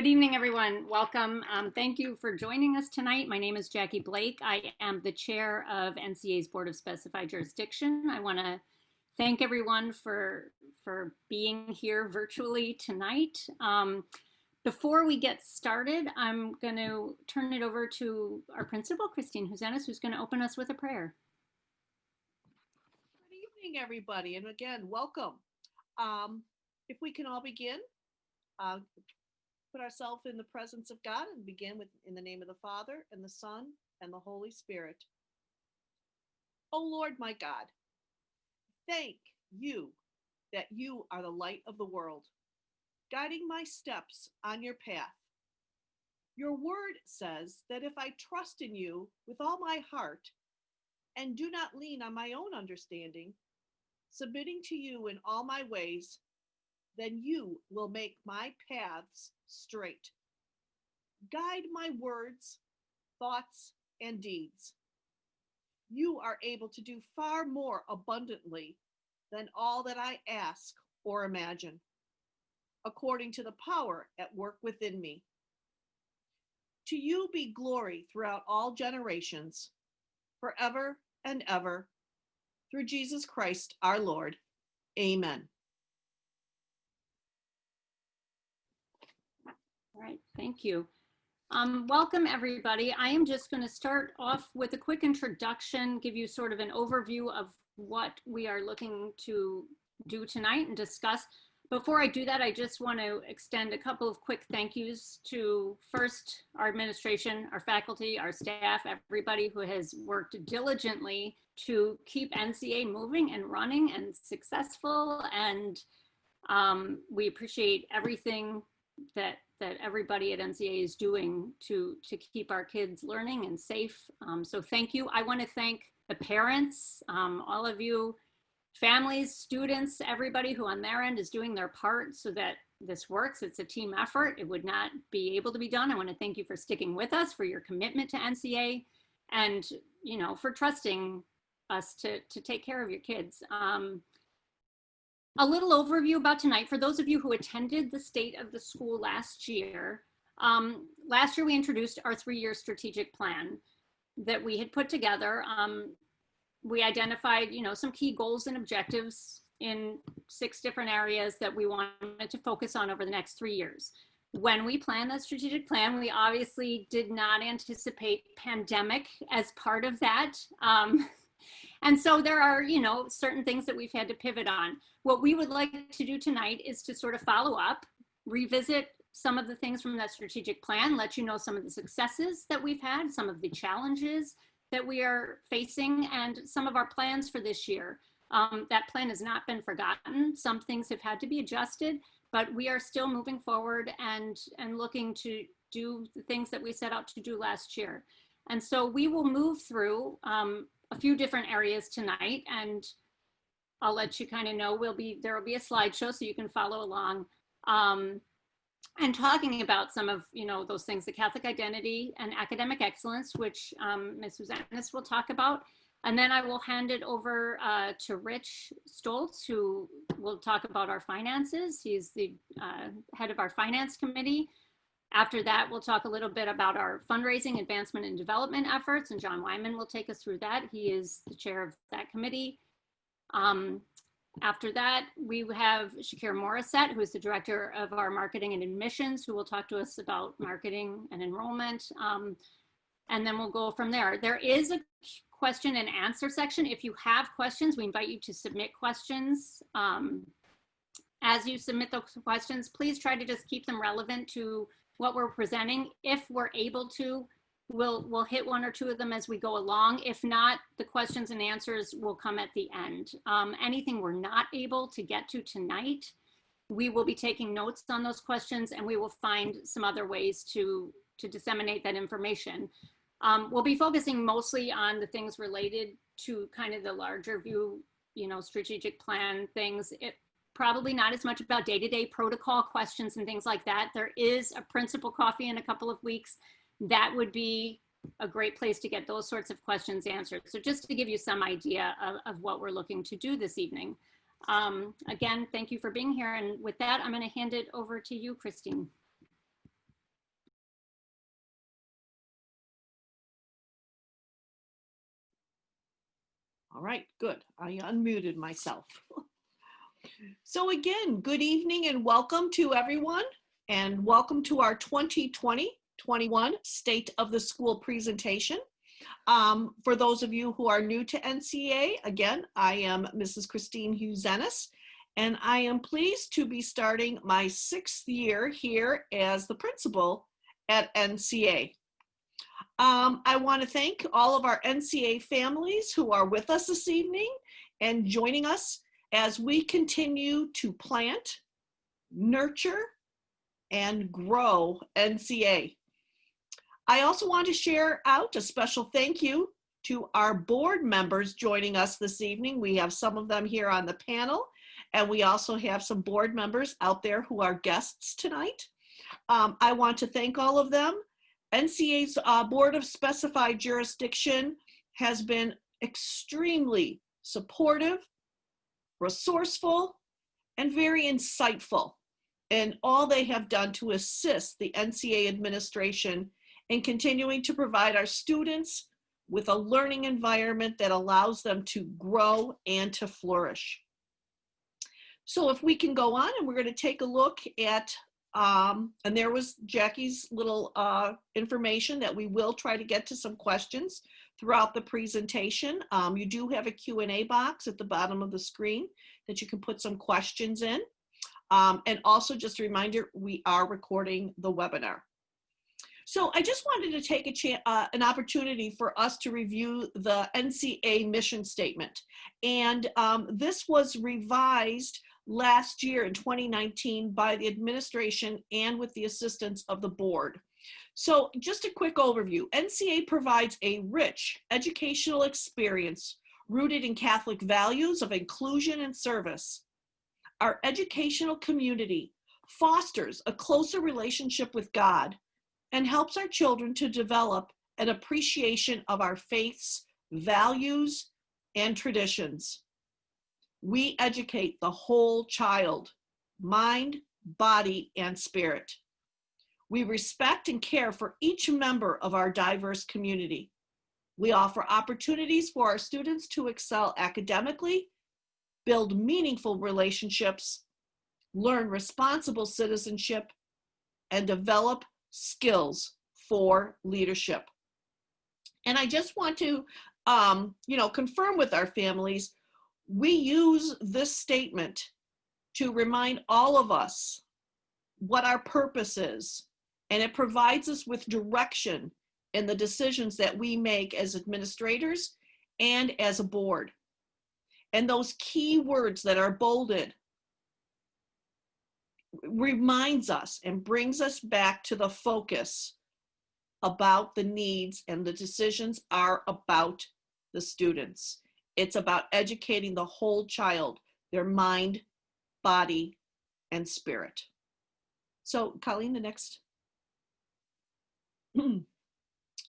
Good evening, everyone. Welcome. Thank you for joining us tonight. My name is Jackie Blake. I am the chair of NCA's Board of Specified Jurisdiction. I want to thank everyone for being here virtually tonight. Before we get started, I'm going to turn it over to our principal, Christine Huzenis, who's going to open us with a prayer. Good evening, everybody, and again, welcome. If we can all begin, put ourselves in the presence of God and begin with in the name of the Father and the Son and the Holy Spirit. Oh Lord, my God, thank you that you are the light of the world, guiding my steps on your path. Your word says that if I trust in you with all my heart and do not lean on my own understanding, submitting to you in all my ways, then you will make my paths straight. Guide my words, thoughts, and deeds. You are able to do far more abundantly than all that I ask or imagine, according to the power at work within me. To you be glory throughout all generations, forever and ever, through Jesus Christ our Lord. Amen. All right, thank you. Welcome, everybody. I am just going to start off with a quick introduction, give you sort of an overview of what we are looking to do tonight and discuss. Before I do that, I just want to extend a couple of quick thank yous to first our administration, our faculty, our staff, everybody who has worked diligently to keep NCA moving and running and successful. And we appreciate everything that everybody at NCA is doing to keep our kids learning and safe. So thank you. I want to thank the parents, all of you, families, students, everybody who on their end is doing their part so that this works. It's a team effort. It would not be able to be done. I want to thank you for sticking with us, for your commitment to NCA, and for trusting us to take care of your kids. A little overview about tonight. For those of you who attended the State of the School last year we introduced our 3-year strategic plan that we had put together. We identified, some key goals and objectives in 6 different areas that we wanted to focus on over the next 3 years. When we planned that strategic plan, we obviously did not anticipate pandemic as part of that. And so there are, certain things that we've had to pivot on. What we would like to do tonight is to sort of follow up, revisit some of the things from that strategic plan, let you know some of the successes that we've had, some of the challenges that we are facing, and some of our plans for this year. That plan has not been forgotten. Some things have had to be adjusted, but we are still moving forward and looking to do the things that we set out to do last year. And so we will move through a few different areas tonight, and I'll let you kind of know there will be a slideshow so you can follow along, and talking about some of those things, the Catholic identity and academic excellence, which Ms. Huzenis will talk about. And then I will hand it over to Rich Stoltz, who will talk about our finances. He's the head of our finance committee. After that, we'll talk a little bit about our fundraising, advancement, and development efforts, and John Wyman will take us through that. He is the chair of that committee. After that, we have Shakir Morissette, who is the director of our marketing and admissions, who will talk to us about marketing and enrollment. And then we'll go from there. There is a question and answer section. If you have questions, we invite you to submit questions. As you submit those questions, please try to just keep them relevant to what we're presenting. If we're able to, we'll hit 1 or 2 of them as we go along. If not, the questions and answers will come at the end. Anything we're not able to get to tonight, we will be taking notes on those questions, and we will find some other ways to disseminate that information. We'll be focusing mostly on the things related to kind of the larger view, strategic plan things. Probably not as much about day-to-day protocol questions and things like that. There is a principal coffee in a couple of weeks. That would be a great place to get those sorts of questions answered. So just to give you some idea of what we're looking to do this evening. Again, thank you for being here. And with that, I'm going to hand it over to you, Christine. All right, good. I unmuted myself. So again, good evening and welcome to everyone, and welcome to our 2020-21 State of the School presentation. For those of you who are new to NCA, again, I am Mrs. Christine Hughes-Ennis, and I am pleased to be starting my 6th year here as the principal at NCA. I want to thank all of our NCA families who are with us this evening and joining us as we continue to plant, nurture, and grow NCA. I also want to share out a special thank you to our board members joining us this evening. We have some of them here on the panel, and we also have some board members out there who are guests tonight. I want to thank all of them. NCA's Board of Specified Jurisdiction has been extremely supportive, resourceful, and very insightful in all they have done to assist the NCA administration in continuing to provide our students with a learning environment that allows them to grow and to flourish. So if we can go on, and we're going to take a look at and there was Jackie's little information that we will try to get to some questions throughout the presentation. You do have a Q&A box at the bottom of the screen that you can put some questions in. And also just a reminder, we are recording the webinar. So I just wanted to take an opportunity for us to review the NCA mission statement. And this was revised last year in 2019 by the administration and with the assistance of the board. So just a quick overview. NCA provides a rich educational experience rooted in Catholic values of inclusion and service. Our educational community fosters a closer relationship with God and helps our children to develop an appreciation of our faith's values and traditions. We educate the whole child, mind, body, and spirit. We respect and care for each member of our diverse community. We offer opportunities for our students to excel academically, build meaningful relationships, learn responsible citizenship, and develop skills for leadership. And I just want to, confirm with our families, we use this statement to remind all of us what our purpose is, and it provides us with direction in the decisions that we make as administrators and as a board. And those key words that are bolded reminds us and brings us back to the focus about the needs, and the decisions are about the students. It's about educating the whole child, their mind, body, and spirit. So Colleen, the next.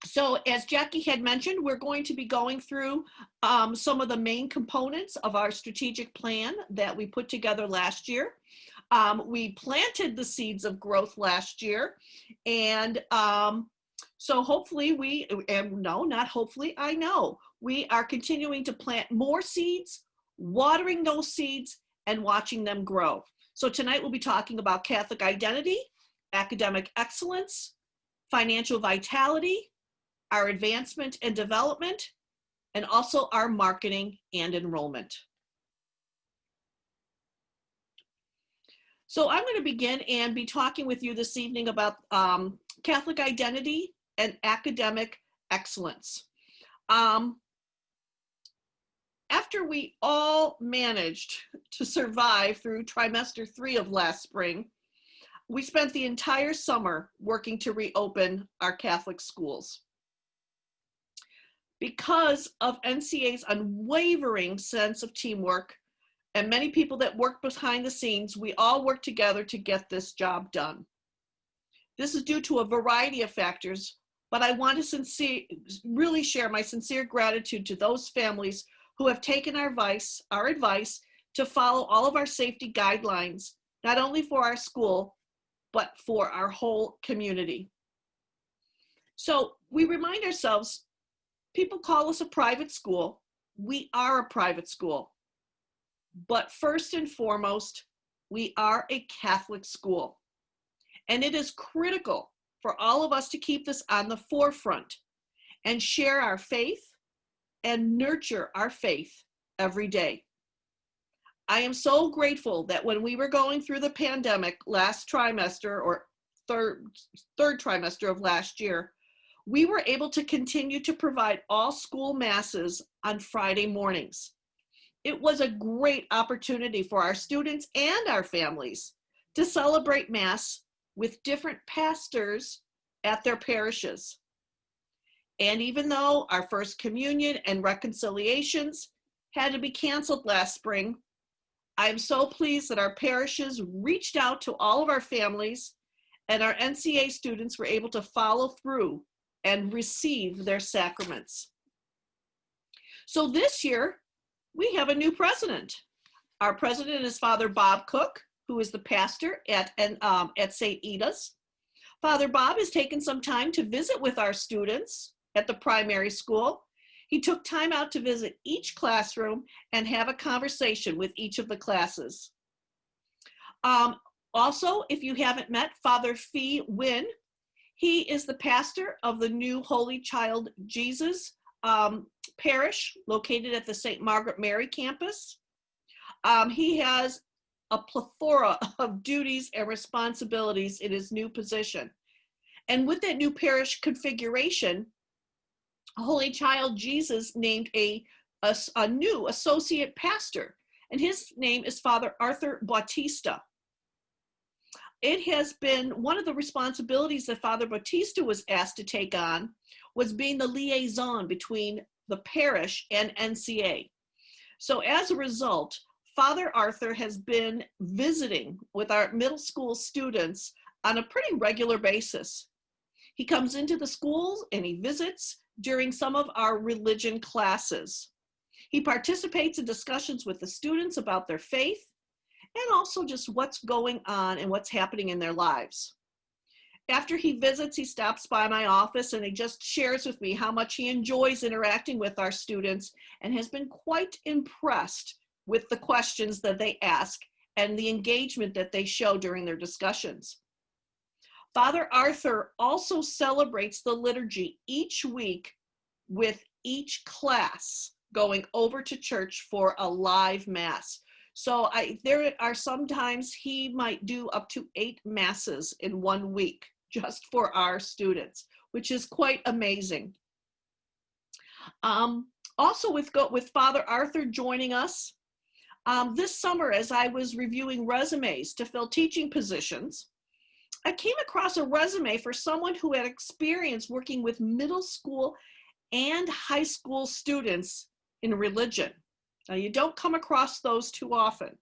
So as Jackie had mentioned, we're going to be going through some of the main components of our strategic plan that we put together last year. We planted the seeds of growth last year, and so hopefully I know we are continuing to plant more seeds, watering those seeds, and watching them grow. So tonight we'll be talking about Catholic identity, academic excellence, financial vitality, our advancement and development, and also our marketing and enrollment. So I'm going to begin and be talking with you this evening about Catholic identity and academic excellence. After we all managed to survive through trimester 3 of last spring, we spent the entire summer working to reopen our Catholic schools. Because of NCA's unwavering sense of teamwork and many people that work behind the scenes, we all worked together to get this job done. This is due to a variety of factors, but I want to really share my sincere gratitude to those families who have taken our advice to follow all of our safety guidelines, not only for our school, but for our whole community. So we remind ourselves, people call us a private school, we are a private school, but first and foremost, we are a Catholic school. And it is critical for all of us to keep this on the forefront and share our faith and nurture our faith every day. I am so grateful that when we were going through the pandemic last trimester or third trimester of last year, we were able to continue to provide all school masses on Friday mornings. It was a great opportunity for our students and our families to celebrate Mass with different pastors at their parishes. And even though our First Communion and reconciliations had to be canceled last spring, I'm so pleased that our parishes reached out to all of our families, and our NCA students were able to follow through and receive their sacraments. So this year, we have a new president. Our president is Father Bob Cook, who is the pastor at St. Ida's. Father Bob has taken some time to visit with our students at the primary school. He took time out to visit each classroom and have a conversation with each of the classes. Also, if you haven't met Father Fee Wynn, he is the pastor of the new Holy Child Jesus parish located at the St. Margaret Mary campus. He has a plethora of duties and responsibilities in his new position. And with that new parish configuration, Holy Child Jesus named a new associate pastor, and his name is Father Arthur Bautista. It has been one of the responsibilities that Father Bautista was asked to take on was being the liaison between the parish and NCA. So as a result, Father Arthur has been visiting with our middle school students on a pretty regular basis. He comes into the schools and he visits during some of our religion classes. He participates in discussions with the students about their faith and also just what's going on and what's happening in their lives. After he visits, he stops by my office and he just shares with me how much he enjoys interacting with our students and has been quite impressed with the questions that they ask and the engagement that they show during their discussions. Father Arthur also celebrates the liturgy each week with each class going over to church for a live Mass. So there are sometimes he might do up to 8 Masses in 1 week just for our students, which is quite amazing. Also with Father Arthur joining us, this summer as I was reviewing resumes to fill teaching positions, I came across a resume for someone who had experience working with middle school and high school students in religion. Now, you don't come across those too often.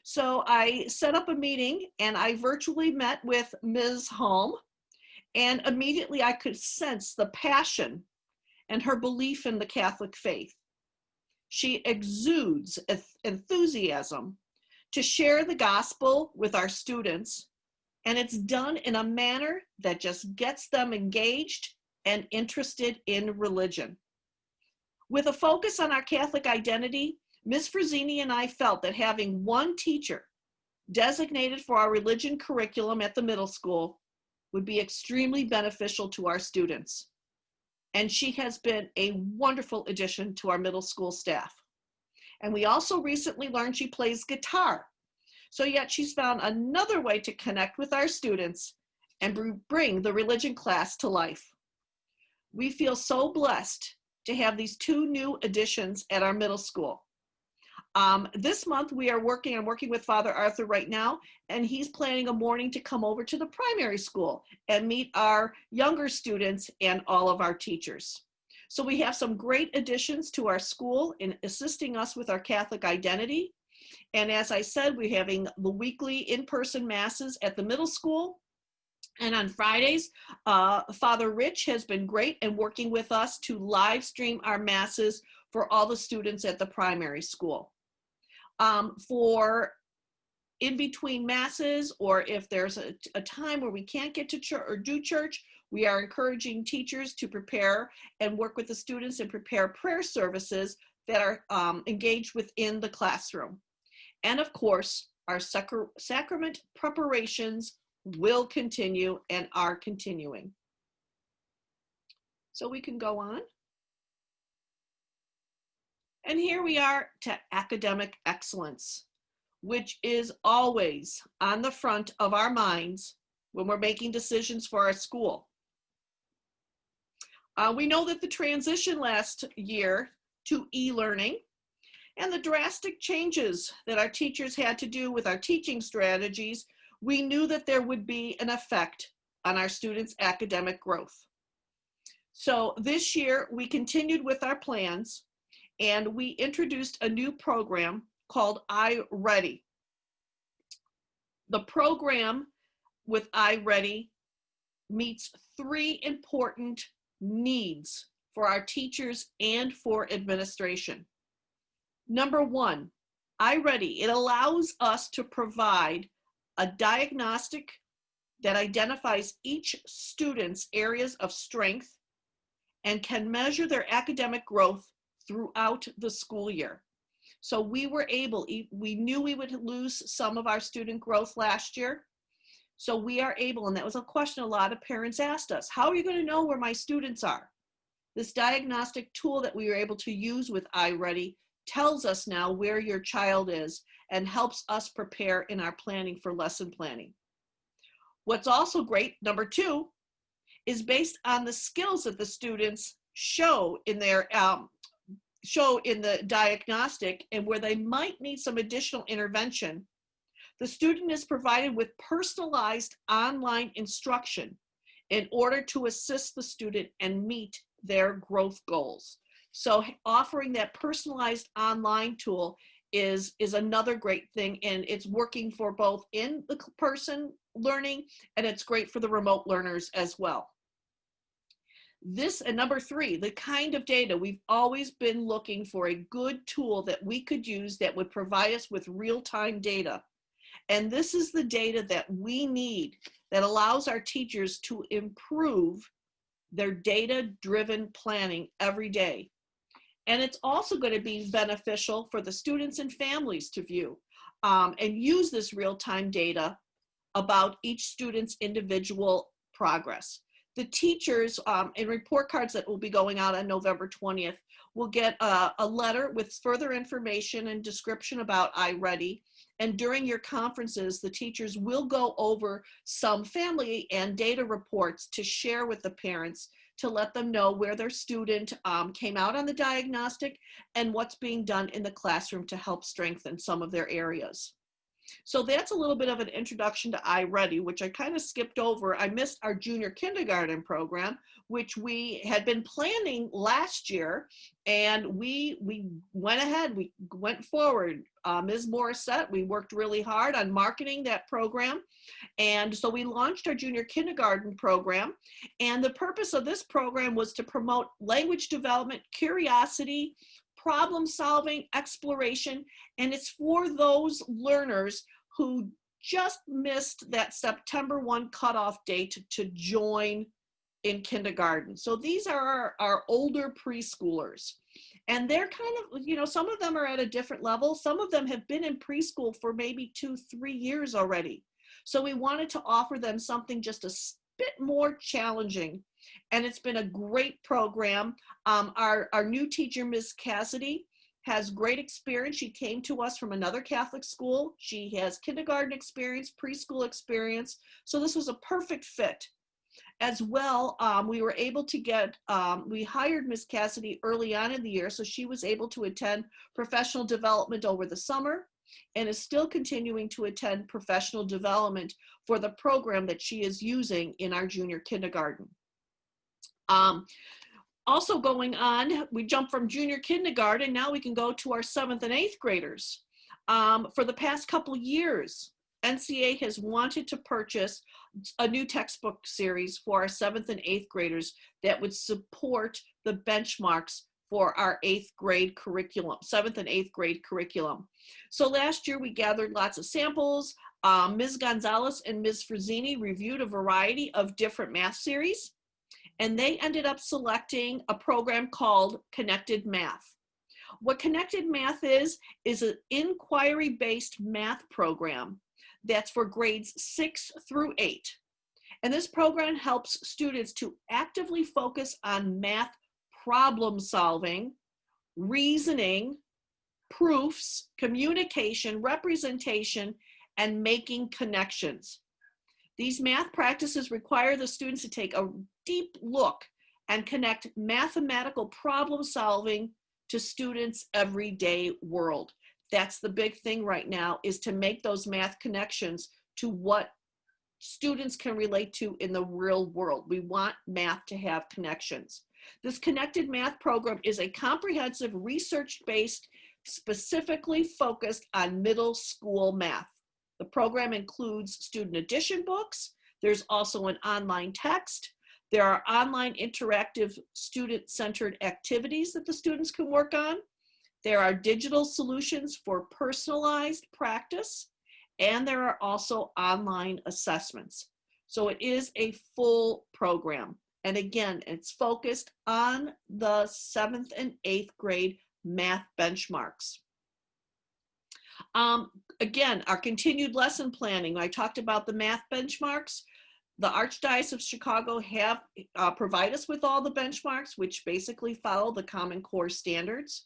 So I set up a meeting and I virtually met with Ms. Holm, and immediately I could sense the passion and her belief in the Catholic faith. She exudes enthusiasm to share the gospel with our students, and it's done in a manner that just gets them engaged and interested in religion. With a focus on our Catholic identity, Ms. Frazzini and I felt that having one teacher designated for our religion curriculum at the middle school would be extremely beneficial to our students. And she has been a wonderful addition to our middle school staff. And we also recently learned she plays guitar. So yet she's found another way to connect with our students and bring the religion class to life. We feel so blessed to have these 2 new additions at our middle school. This month I'm working with Father Arthur right now, and he's planning a morning to come over to the primary school and meet our younger students and all of our teachers. So we have some great additions to our school in assisting us with our Catholic identity. And as I said, we're having the weekly in-person Masses at the middle school. And on Fridays, Father Rich has been great and working with us to live stream our Masses for all the students at the primary school. For in between Masses, or if there's a time where we can't get to church or do church, we are encouraging teachers to prepare and work with the students and prepare prayer services that are engaged within the classroom. And of course, our sacrament preparations will continue and are continuing. So we can go on. And here we are to academic excellence, which is always on the front of our minds when we're making decisions for our school. We know that the transition last year to e-learning and the drastic changes that our teachers had to do with our teaching strategies, we knew that there would be an effect on our students' academic growth. So this year we continued with our plans and we introduced a new program called iReady. The program with iReady meets 3 important needs for our teachers and for administration. Number 1, iReady, it allows us to provide a diagnostic that identifies each student's areas of strength and can measure their academic growth throughout the school year. So we knew we would lose some of our student growth last year. So we are able, and that was a question a lot of parents asked us, how are you going to know where my students are? This diagnostic tool that we were able to use with iReady tells us now where your child is and helps us prepare in our planning for lesson planning. What's also great, number 2, is based on the skills that the students show in their in the diagnostic and where they might need some additional intervention. The student is provided with personalized online instruction in order to assist the student and meet their growth goals. So offering that personalized online tool is another great thing, and it's working for both in the person learning and it's great for the remote learners as well. This, and number 3, the kind of data, we've always been looking for a good tool that we could use that would provide us with real-time data. And this is the data that we need that allows our teachers to improve their data-driven planning every day. And it's also going to be beneficial for the students and families to view and use this real-time data about each student's individual progress. The teachers in report cards that will be going out on November 20th will get a letter with further information and description about iReady. And during your conferences, the teachers will go over some family and data reports to share with the parents to let them know where their student came out on the diagnostic and what's being done in the classroom to help strengthen some of their areas. So that's a little bit of an introduction to iReady, which I kind of skipped over. I missed our junior kindergarten program, which we had been planning last year, and we went ahead, we went forward. Ms. Morissette, we worked really hard on marketing that program. And so we launched our junior kindergarten program. And the purpose of this program was to promote language development, curiosity, problem solving, exploration, and it's for those learners who just missed that September 1 cutoff date to join in kindergarten. So these are our older preschoolers. And they're kind of, you know, some of them are at a different level. Some of them have been in preschool for maybe 2-3 years already. So we wanted to offer them something just a bit more challenging. And it's been a great program. Our new teacher, Ms. Cassidy, has great experience. She came to us from another Catholic school. She has kindergarten experience, preschool experience. So this was a perfect fit. As well, we were able to get, we hired Ms. Cassidy early on in the year, so she was able to attend professional development over the summer and is still continuing to attend professional development for the program that she is using in our junior kindergarten. Also going on, we jump from junior kindergarten, now we can go to our 7th and 8th graders. For the past couple years, NCA has wanted to purchase a new textbook series for our 7th and 8th graders that would support the benchmarks for our 8th grade curriculum, 7th and 8th grade curriculum. So last year we gathered lots of samples. Ms. Gonzalez and Ms. Frazzini reviewed a variety of different math series, and they ended up selecting a program called Connected Math. What Connected Math is an inquiry-based math program that's for grades 6 through 8. And this program helps students to actively focus on math problem solving, reasoning, proofs, communication, representation, and making connections. These math practices require the students to take a deep look and connect mathematical problem solving to students' everyday world. That's the big thing right now, is to make those math connections to what students can relate to in the real world. We want math to have connections. This Connected Math program is a comprehensive, research-based, specifically focused on middle school math. The program includes student edition books. There's also an online text. There are online interactive student-centered activities that the students can work on. There are digital solutions for personalized practice, and there are also online assessments. So it is a full program. And again, it's focused on the 7th and 8th grade math benchmarks. Again, our continued lesson planning. I talked about the math benchmarks. The Archdiocese of Chicago have provide us with all the benchmarks, which basically follow the Common Core standards.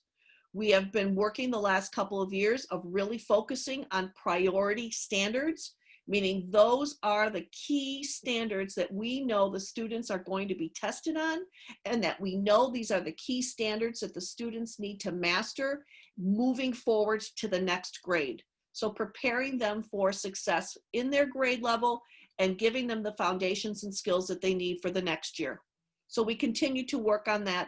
We have been working the last couple of years of really focusing on priority standards, meaning those are the key standards that we know the students are going to be tested on, and that we know these are the key standards that the students need to master moving forward to the next grade. So preparing them for success in their grade level and giving them the foundations and skills that they need for the next year. So we continue to work on that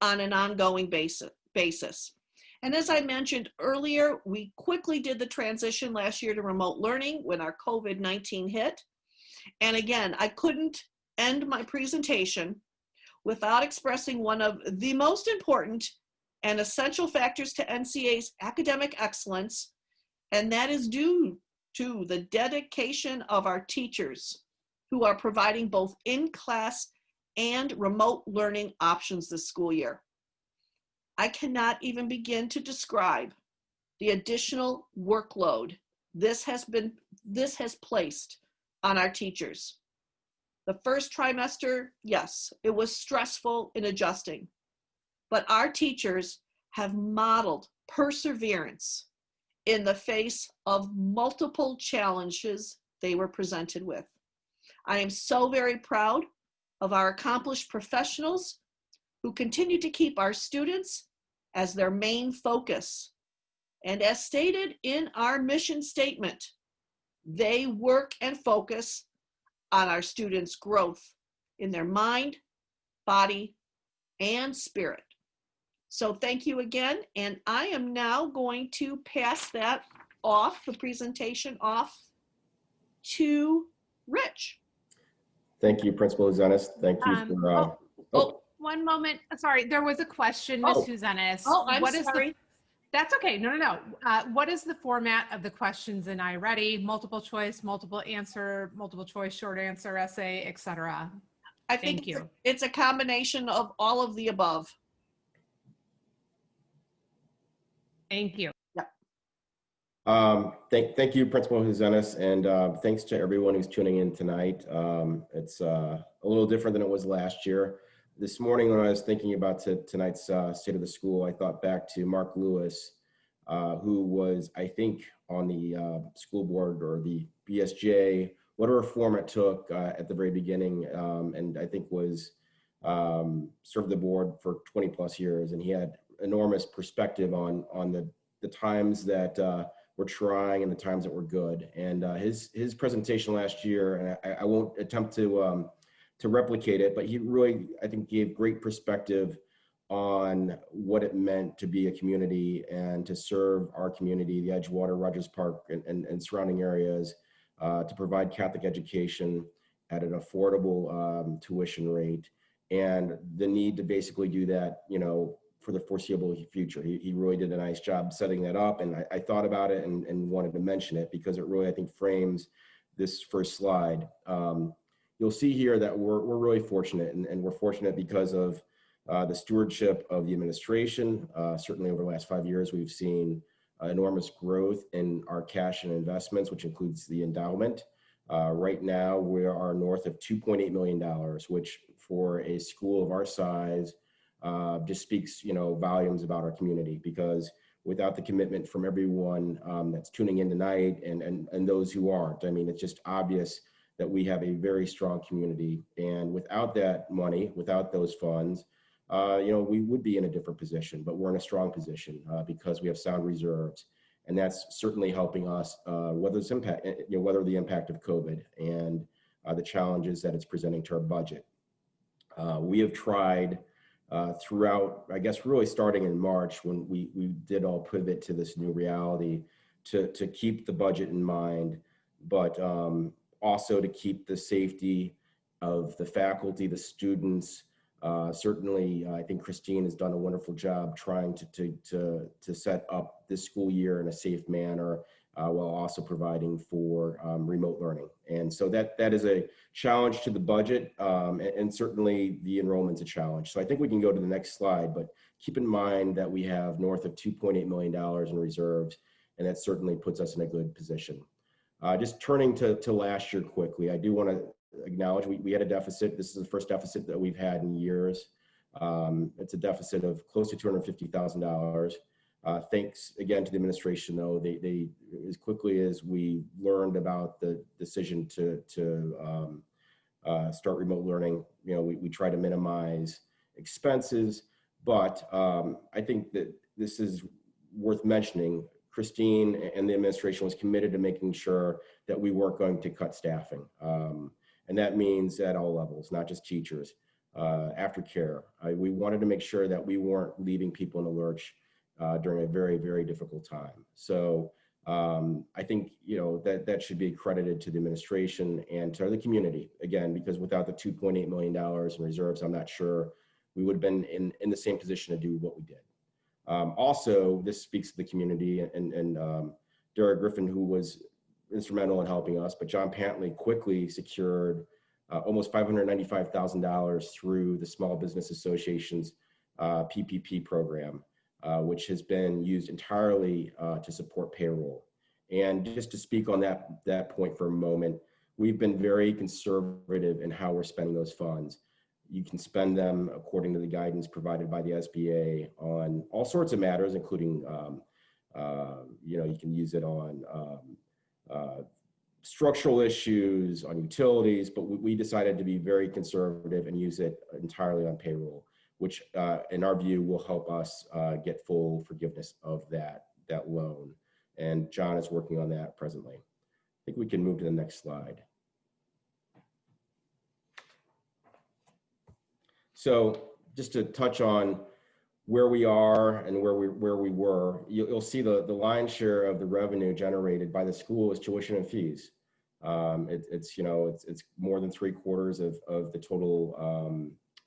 on an ongoing basis. And as I mentioned earlier, we quickly did the transition last year to remote learning when our COVID-19 hit. And again, I couldn't end my presentation without expressing one of the most important and essential factors to NCA's academic excellence, and that is due to the dedication of our teachers who are providing both in-class and remote learning options this school year. I cannot even begin to describe the additional workload this has placed on our teachers. The first trimester, yes, it was stressful in adjusting, but our teachers have modeled perseverance in the face of multiple challenges they were presented with. I am so very proud of our accomplished professionals who continue to keep our students as their main focus. And as stated in our mission statement, they work and focus on our students' growth in their mind, body, and spirit. So thank you again, and I am now going to pass that off, the presentation off to Rich. Thank you, Principal Uzenis. Thank you for, One moment. Sorry, there was a question, Ms. Uzenis. I'm sorry. That's okay. No. What is the format of the questions in iReady? Multiple choice, multiple answer, multiple choice, short answer, essay, etc. I think it's a combination of all of the above. Thank you. Thank you, Principal Uzenis, and thanks to everyone who's tuning in tonight. It's a little different than it was last year. This morning, when I was thinking about tonight's State of the School, I thought back to Mark Lewis, who was, I think, on the school board or the BSJ, whatever form it took at the very beginning, and I think was served the board for 20 plus years, and he had enormous perspective on the times that we're trying and the times that we're good. And his presentation last year, and I won't attempt to replicate it, but he really, I think, gave great perspective on what it meant to be a community and to serve our community, the Edgewater, Rogers Park, and surrounding areas, to provide Catholic education at an affordable tuition rate, and the need to basically do that, for the foreseeable future. He really did a nice job setting that up, and I thought about it and wanted to mention it because it really, I think, frames this first slide. You'll see here that we're really fortunate, and we're fortunate because of the stewardship of the administration. Certainly over the last 5 years, we've seen enormous growth in our cash and investments, which includes the endowment. Right now, we are north of $2.8 million, which for a school of our size just speaks, volumes about our community, because without the commitment from everyone that's tuning in tonight and those who aren't, I mean, it's just obvious that we have a very strong community. And without that money, without those funds, we would be in a different position, but we're in a strong position because we have sound reserves. And that's certainly helping us weather the impact of COVID and the challenges that it's presenting to our budget. We have tried throughout, I guess, really starting in March when we did all pivot to this new reality to keep the budget in mind, but also to keep the safety of the faculty, the students. Certainly, I think Christine has done a wonderful job trying to set up this school year in a safe manner while also providing for remote learning. And so that is a challenge to the budget, and certainly the enrollment's a challenge. So I think we can go to the next slide, but keep in mind that we have north of $2.8 million in reserves, and that certainly puts us in a good position. Just turning to last year quickly, I do want to acknowledge we had a deficit. This is the first deficit that we've had in years. It's a deficit of close to $250,000. Thanks again to the administration, though. They as quickly as we learned about the decision to start remote learning, we try to minimize expenses. But I think that this is worth mentioning. Christine and the administration was committed to making sure that we weren't going to cut staffing. And that means at all levels, not just teachers, aftercare. We wanted to make sure that we weren't leaving people in the lurch during a very, very difficult time. So I think, that should be credited to the administration and to the community, again, because without the $2.8 million in reserves, I'm not sure we would have been in the same position to do what we did. Also, this speaks to the community and Derek Griffin, who was instrumental in helping us, but John Pantley quickly secured almost $595,000 through the Small Business Association's PPP program, which has been used entirely to support payroll. And just to speak on that point for a moment, we've been very conservative in how we're spending those funds. You can spend them according to the guidance provided by the SBA on all sorts of matters, including, you can use it on structural issues, on utilities, but we decided to be very conservative and use it entirely on payroll, which in our view will help us get full forgiveness of that loan. And John is working on that presently. I think we can move to the next slide. So just to touch on where we are and where we were, you'll see the lion's share of the revenue generated by the school is tuition and fees. It's more than 3/4 of the total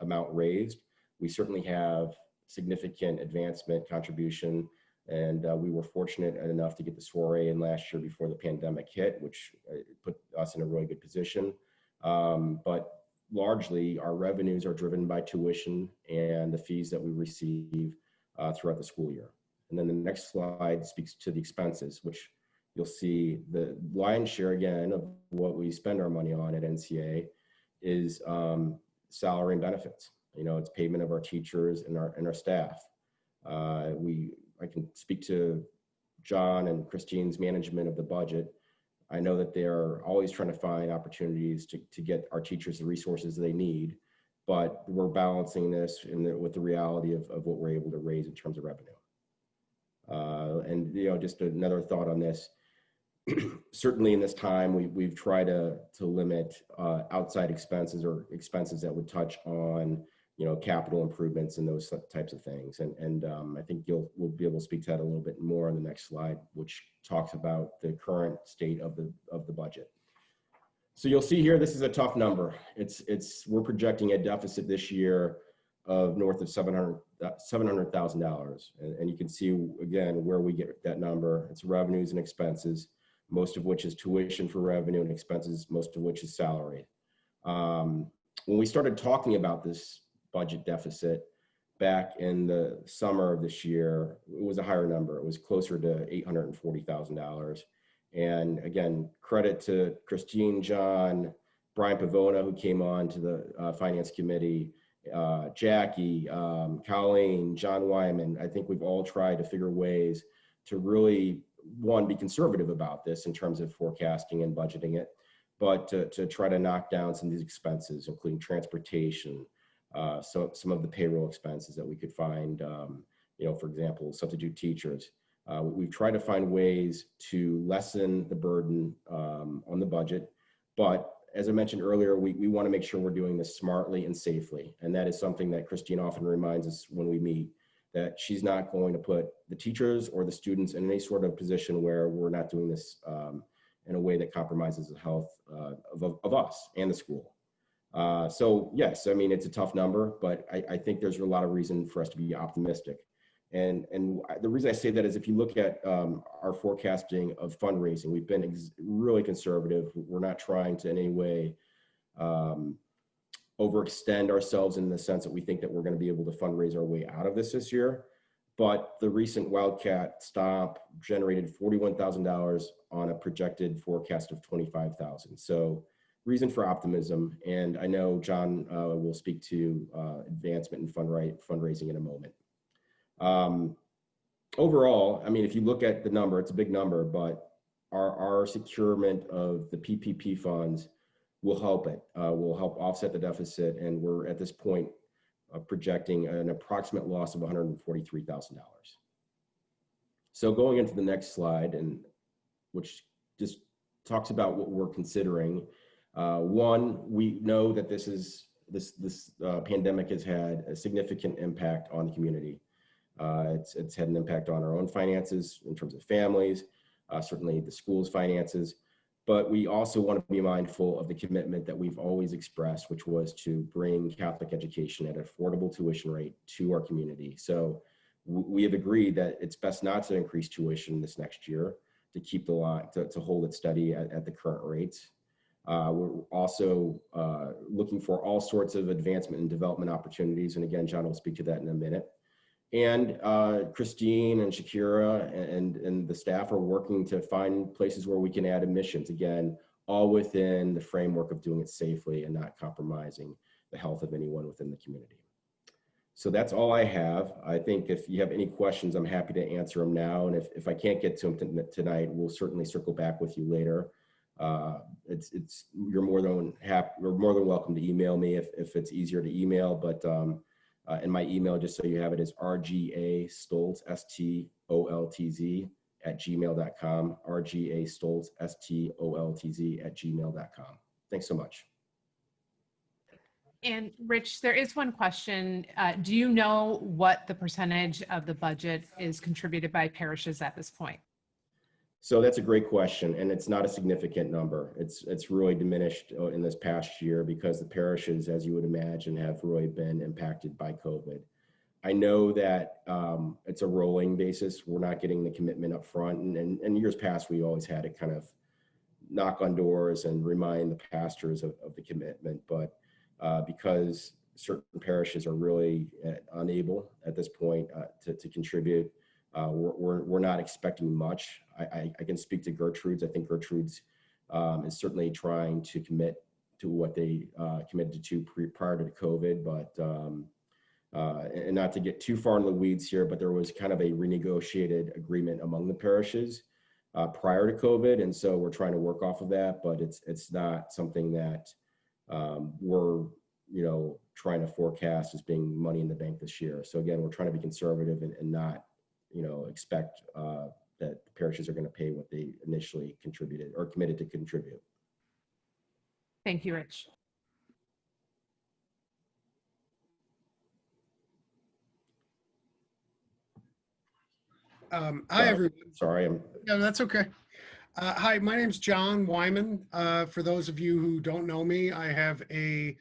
amount raised. We certainly have significant advancement contribution, and we were fortunate enough to get the soiree in last year before the pandemic hit, which put us in a really good position. But largely, our revenues are driven by tuition and the fees that we receive throughout the school year. And then the next slide speaks to the expenses, which you'll see the lion's share again of what we spend our money on at NCA is salary and benefits. It's payment of our teachers and our staff. I can speak to John and Christine's management of the budget. I know that they're always trying to find opportunities to get our teachers the resources they need, but we're balancing this with the reality of what we're able to raise in terms of revenue. And just another thought on this. Certainly in this time, we've tried to limit outside expenses or expenses that would touch on capital improvements and those types of things. And I think we'll be able to speak to that a little bit more on the next slide, which talks about the current state of the budget. So you'll see here, this is a tough number. We're projecting a deficit this year of north of $700,000. And you can see again where we get that number. It's revenues and expenses, most of which is tuition for revenue, and expenses, most of which is salary. When we started talking about this budget deficit, back in the summer of this year, it was a higher number. It was closer to $840,000. And again, credit to Christine, John, Brian Pavona, who came on to the Finance Committee, Jackie, Colleen, John Wyman. I think we've all tried to figure ways to really, one, be conservative about this in terms of forecasting and budgeting it, but to try to knock down some of these expenses, including transportation, so some of the payroll expenses that we could find, for example, substitute teachers. We've tried to find ways to lessen the burden on the budget, but as I mentioned earlier, we want to make sure we're doing this smartly and safely. And that is something that Christine often reminds us when we meet, that she's not going to put the teachers or the students in any sort of position where we're not doing this in a way that compromises the health of us and the school. So yes, I mean, it's a tough number, but I think there's a lot of reason for us to be optimistic. And the reason I say that is if you look at our forecasting of fundraising, we've been really conservative. We're not trying to in any way overextend ourselves in the sense that we think that we're going to be able to fundraise our way out of this year. But the recent Wildcat Stomp generated $41,000 on a projected forecast of $25,000. So reason for optimism. And I know John will speak to advancement in fundraising in a moment. Overall, I mean, if you look at the number, it's a big number, but our securement of the PPP funds will help it, will help offset the deficit. And we're at this point projecting an approximate loss of $143,000. So going into the next slide, and which just talks about what we're considering. One, we know that this pandemic has had a significant impact on the community. It's had an impact on our own finances in terms of families, certainly the school's finances, but we also want to be mindful of the commitment that we've always expressed, which was to bring Catholic education at an affordable tuition rate to our community. So we have agreed that it's best not to increase tuition this next year, to keep the line, to hold it steady at the current rates. We're also looking for all sorts of advancement and development opportunities. And again, John will speak to that in a minute. And Christine and Shakira and the staff are working to find places where we can add admissions, again, all within the framework of doing it safely and not compromising the health of anyone within the community. So that's all I have. I think if you have any questions, I'm happy to answer them now. And if I can't get to them tonight, we'll certainly circle back with you later. You're more than welcome to email me if it's easier to email, but and my email, just so you have it, is rgastoltz, STOLTZ @gmail.com, rgastoltz, STOLTZ @gmail.com. Thanks so much. And Rich, there is one question. Do you know what the percentage of the budget is contributed by parishes at this point? So that's a great question, and it's not a significant number. It's really diminished in this past year because the parishes, as you would imagine, have really been impacted by COVID. I know that it's a rolling basis. We're not getting the commitment up front, and in years past, we always had to kind of knock on doors and remind the pastors of the commitment. But because certain parishes are really unable at this point to contribute, we're not expecting much. I can speak to Gertrude's. I think Gertrude's is certainly trying to commit to what they committed to prior to the COVID, but and not to get too far in the weeds here, but there was kind of a renegotiated agreement among the parishes prior to COVID, and so we're trying to work off of that, but it's not something that we're trying to forecast as being money in the bank this year. So again, we're trying to be conservative and not expect that the parishes are going to pay what they initially contributed or committed to contribute. Thank you, Rich. Hi, everyone. Sorry, No, that's okay. Hi, my name's John Wyman. For those of you who don't know me, I have a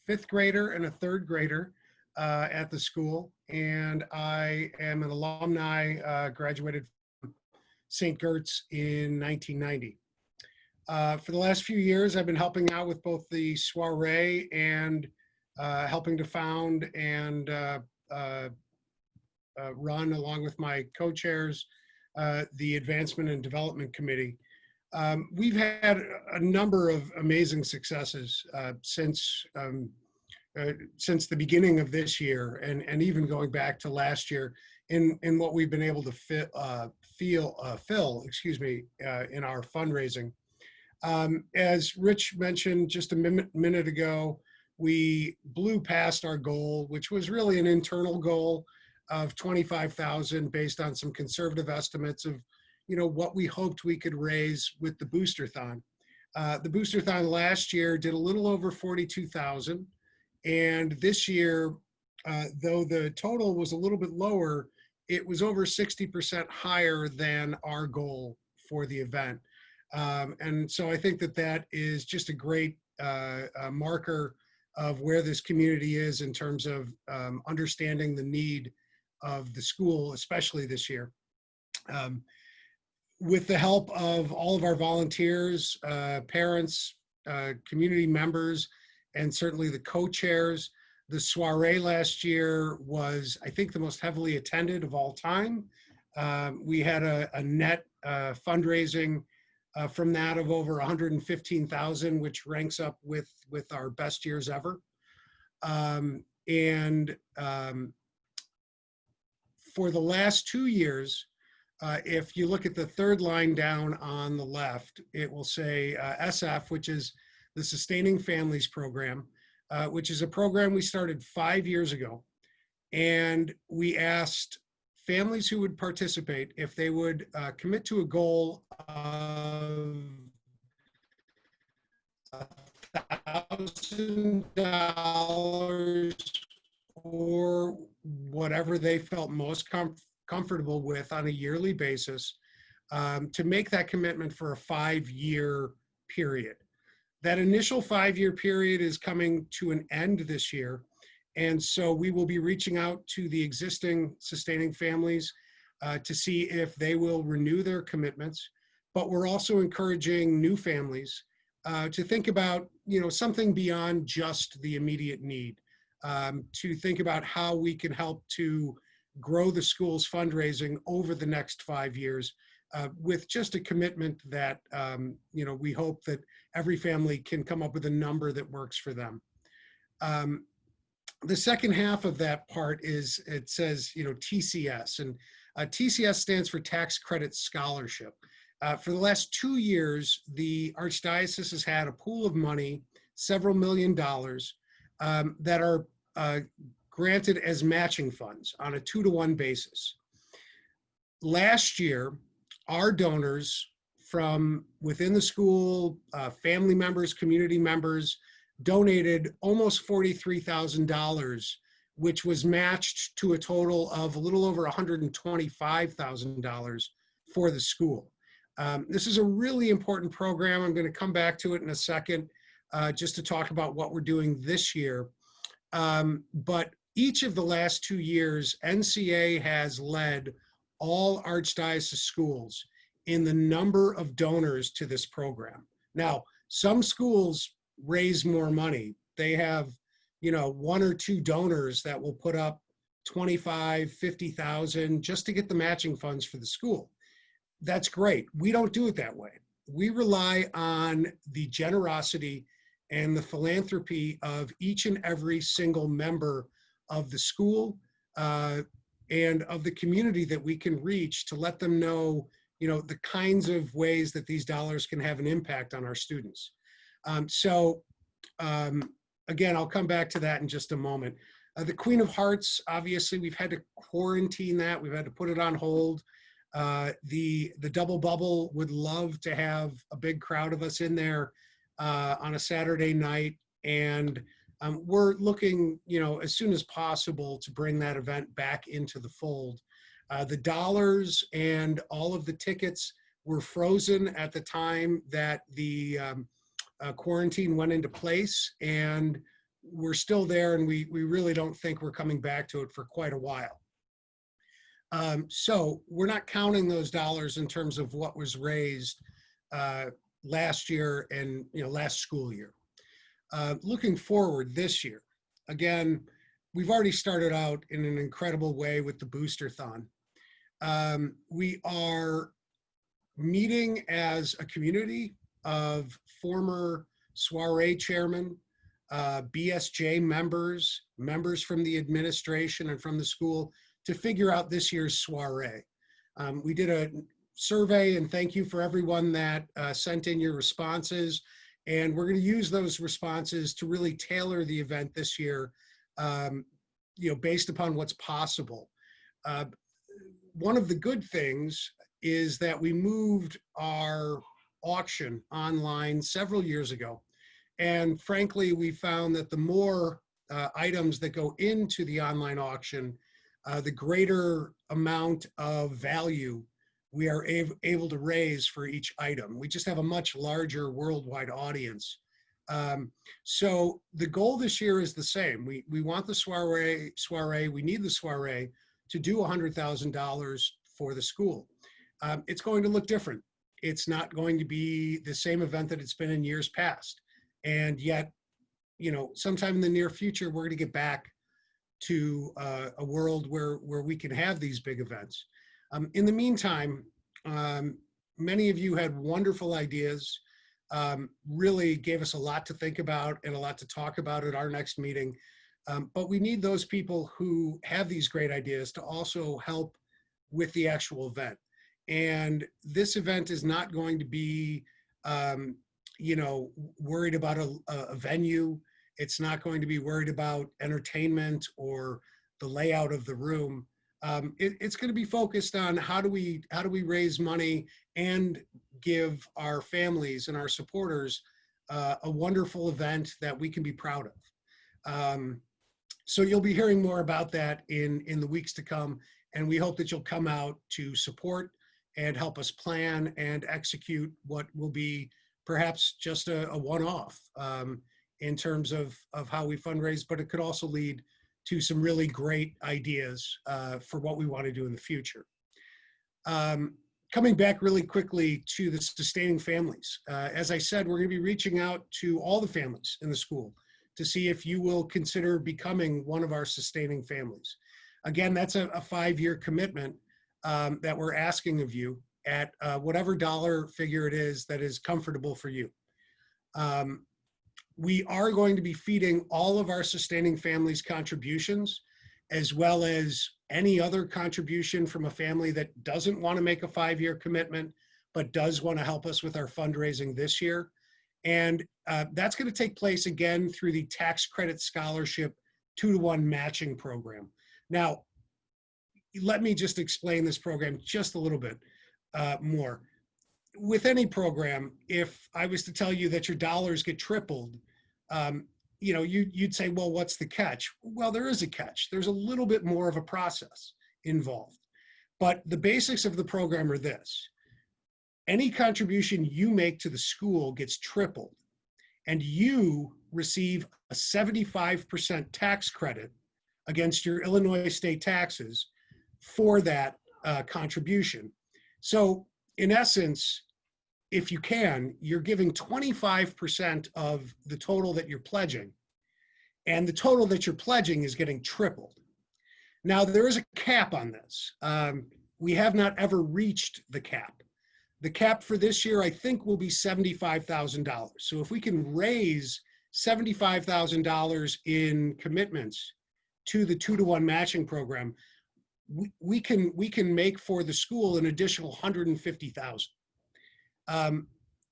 fifth grader and a third grader at the school, and I am an alumni, graduated from St. Gert's in 1990. For the last few years, I've been helping out with both the soiree and helping to found and run, along with my co-chairs, the Advancement and Development Committee. We've had a number of amazing successes since the beginning of this year, and even going back to last year, in what we've been able to fill, excuse me, in our fundraising. As Rich mentioned just a minute ago, we blew past our goal, which was really an internal goal of 25,000 based on some conservative estimates of, what we hoped we could raise with the Boosterthon. The Boosterthon last year did a little over 42,000, and this year, though the total was a little bit lower, it was over 60% higher than our goal for the event. And so I think that is just a great marker of where this community is in terms of understanding the need of the school, especially this year. With the help of all of our volunteers, parents, community members, and certainly the co-chairs, the soiree last year was, I think, the most heavily attended of all time. We had a net fundraising from that of over 115,000, which ranks up with our best years ever. For the last 2 years, if you look at the third line down on the left, it will say SF, which is the Sustaining Families Program, which is a program we started 5 years ago. And we asked families who would participate if they would commit to a goal of $1,000 or whatever they felt most comfortable with on a yearly basis, to make that commitment for a 5-year period. That initial 5-year period is coming to an end this year. And so we will be reaching out to the existing Sustaining Families to see if they will renew their commitments. But we're also encouraging new families to think about, something beyond just the immediate need, to think about how we can help to grow the school's fundraising over the next 5 years, with just a commitment that, we hope that every family can come up with a number that works for them. The second half of that part is, it says, TCS, and TCS stands for Tax Credit Scholarship. For the last 2 years, the Archdiocese has had a pool of money, several $million, that are granted as matching funds on a 2-to-1 basis. Last year, our donors from within the school, family members, community members, donated almost $43,000, which was matched to a total of a little over $125,000 for the school. This is a really important program. I'm going to come back to it in a second, just to talk about what we're doing this year. But each of the last 2 years, NCA has led all Archdiocese schools in the number of donors to this program. Now, some schools raise more money. They have, 1 or 2 donors that will put up 25, 50,000 just to get the matching funds for the school. That's great. We don't do it that way. We rely on the generosity and the philanthropy of each and every single member of the school and of the community that we can reach to let them know, the kinds of ways that these dollars can have an impact on our students. Again, I'll come back to that in just a moment. The Queen of Hearts, obviously, we've had to quarantine that. We've had to put it on hold. The Double Bubble would love to have a big crowd of us in there on a Saturday night. And we're looking, as soon as possible to bring that event back into the fold. The dollars and all of the tickets were frozen at the time that the quarantine went into place, and we're still there, and we really don't think we're coming back to it for quite a while. So we're not counting those dollars in terms of what was raised last year and last school year. Looking forward this year, again, we've already started out in an incredible way with the Booster-thon. We are meeting as a community of former soiree chairmen, BSJ members, members from the administration and from the school to figure out this year's soiree. We did a survey, and thank you for everyone that sent in your responses. And we're going to use those responses to really tailor the event this year, based upon what's possible. One of the good things is that we moved our auction online several years ago. And frankly, we found that the more items that go into the online auction, the greater amount of value we are able to raise for each item. We just have a much larger worldwide audience. So the goal this year is the same. We want the soiree, we need the soiree to do $100,000 for the school. It's going to look different. It's not going to be the same event that it's been in years past. And yet, sometime in the near future, we're going to get back to a world where we can have these big events. In the meantime, many of you had wonderful ideas, really gave us a lot to think about and a lot to talk about at our next meeting. But we need those people who have these great ideas to also help with the actual event. And this event is not going to be, worried about a venue. It's not going to be worried about entertainment or the layout of the room. It's going to be focused on how do we raise money and give our families and our supporters a wonderful event that we can be proud of. So you'll be hearing more about that in the weeks to come, and we hope that you'll come out to support and help us plan and execute what will be perhaps just a one-off in terms of how we fundraise, but it could also lead to some really great ideas for what we want to do in the future. Coming back really quickly to the sustaining families. As I said, we're going to be reaching out to all the families in the school to see if you will consider becoming one of our sustaining families. Again, that's a 5-year commitment that we're asking of you at whatever dollar figure it is that is comfortable for you. We are going to be feeding all of our sustaining families contributions, as well as any other contribution from a family that doesn't want to make a 5-year commitment, but does want to help us with our fundraising this year. And that's going to take place again through the tax credit scholarship 2-to-1 matching program. Now, let me just explain this program just a little bit more. With any program, if I was to tell you that your dollars get tripled, you'd say, well, what's the catch? Well, there is a catch. There's a little bit more of a process involved. But the basics of the program are this. Any contribution you make to the school gets tripled, and you receive a 75% tax credit against your Illinois state taxes for that contribution. So in essence, if you can, you're giving 25% of the total that you're pledging, and the total that you're pledging is getting tripled. Now, there is a cap on this. We have not ever reached the cap. The cap for this year, I think, will be $75,000. So if we can raise $75,000 in commitments to the 2-to-1 matching program, we can make for the school an additional $150,000.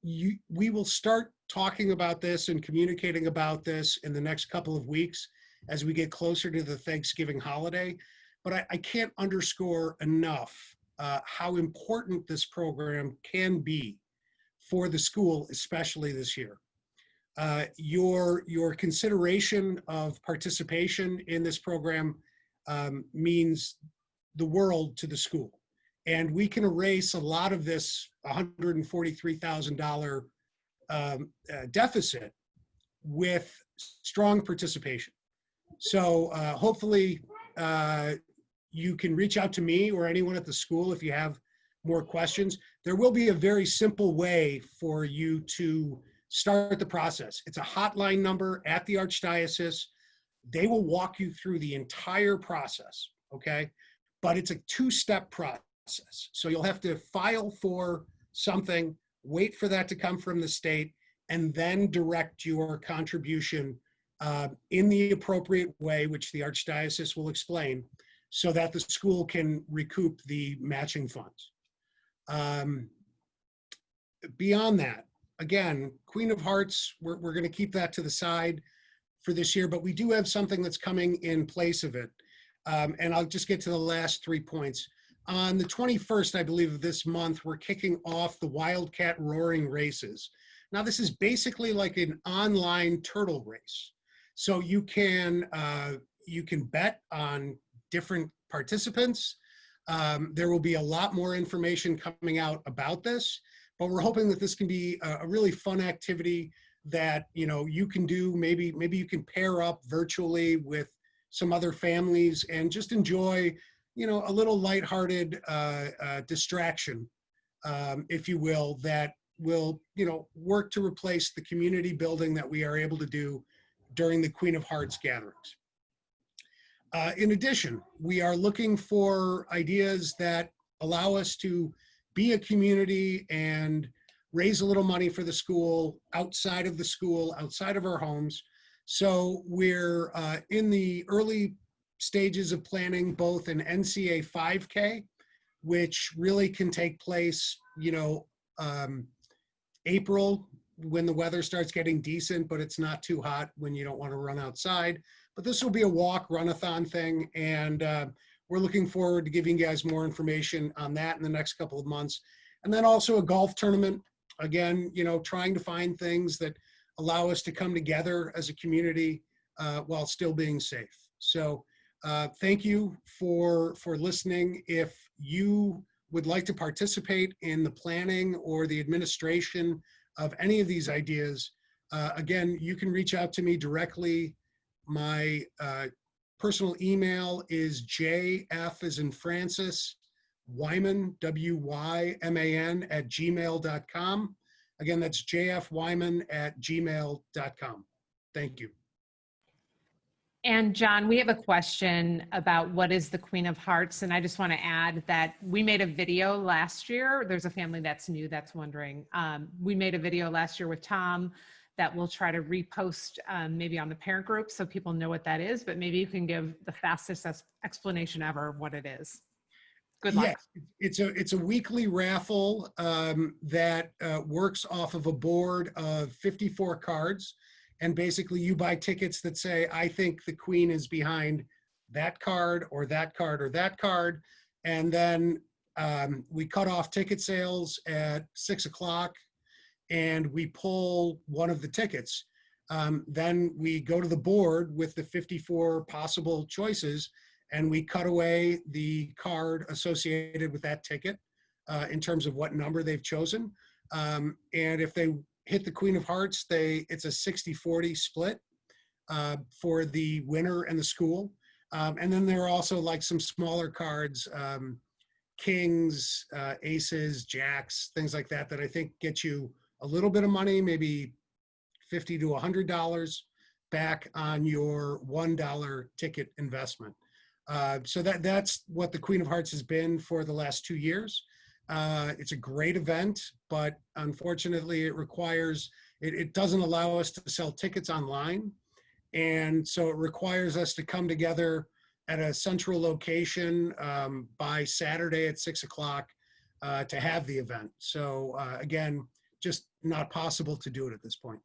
We will start talking about this and communicating about this in the next couple of weeks as we get closer to the Thanksgiving holiday. But I can't underscore enough how important this program can be for the school, especially this year. Your consideration of participation in this program means the world to the school. And we can erase a lot of this $143,000 deficit with strong participation. So hopefully you can reach out to me or anyone at the school if you have more questions. There will be a very simple way for you to start the process. It's a hotline number at the Archdiocese. They will walk you through the entire process, okay? But it's a two-step process. So you'll have to file for something, wait for that to come from the state, and then direct your contribution in the appropriate way, which the Archdiocese will explain, so that the school can recoup the matching funds. Beyond that, again, Queen of Hearts, we're going to keep that to the side for this year, but we do have something that's coming in place of it. And I'll just get to the last 3 points. On the 21st, I believe, of this month, we're kicking off the Wildcat Roaring Races. Now, this is basically like an online turtle race. So you can bet on different participants. There will be a lot more information coming out about this, but we're hoping that this can be a really fun activity that you can do. Maybe you can pair up virtually with some other families and just enjoy a little lighthearted distraction, if you will, that will work to replace the community building that we are able to do during the Queen of Hearts gatherings. In addition, we are looking for ideas that allow us to be a community and raise a little money for the school, outside of our homes. So we're in the early stages of planning both an NCA 5K, which really can take place, April, when the weather starts getting decent, but it's not too hot when you don't want to run outside. But this will be a walk, run-a-thon thing, and we're looking forward to giving you guys more information on that in the next couple of months. And then also a golf tournament. Again, trying to find things that allow us to come together as a community while still being safe. So thank you for listening. If you would like to participate in the planning or the administration of any of these ideas, again, you can reach out to me directly. My personal email is JF as in Francis, Wyman, W-Y-M-A-N @gmail.com. Again, that's jfwyman@gmail.com. Thank you. And John, we have a question about what is the Queen of Hearts. And I just want to add that we made a video last year. There's a family that's new that's wondering. We made a video last year with Tom that we'll try to repost maybe on the parent group so people know what that is, but maybe you can give the fastest explanation ever of what it is. Good luck. Yes, it's a weekly raffle that works off of a board of 54 cards. And basically you buy tickets that say, I think the Queen is behind that card or that card or that card. And then we cut off ticket sales at 6 o'clock and we pull one of the tickets. Then we go to the board with the 54 possible choices and we cut away the card associated with that ticket in terms of what number they've chosen. And if they hit the Queen of Hearts, it's a 60-40 split for the winner and the school. And then there are also like some smaller cards, kings, aces, jacks, things like that, that I think get you a little bit of money, maybe $50 to $100 back on your $1 ticket investment. So that's what the Queen of Hearts has been for the last 2 years. It's a great event, but unfortunately it doesn't allow us to sell tickets online. And so it requires us to come together at a central location by Saturday at 6 o'clock to have the event. So again, just not possible to do it at this point.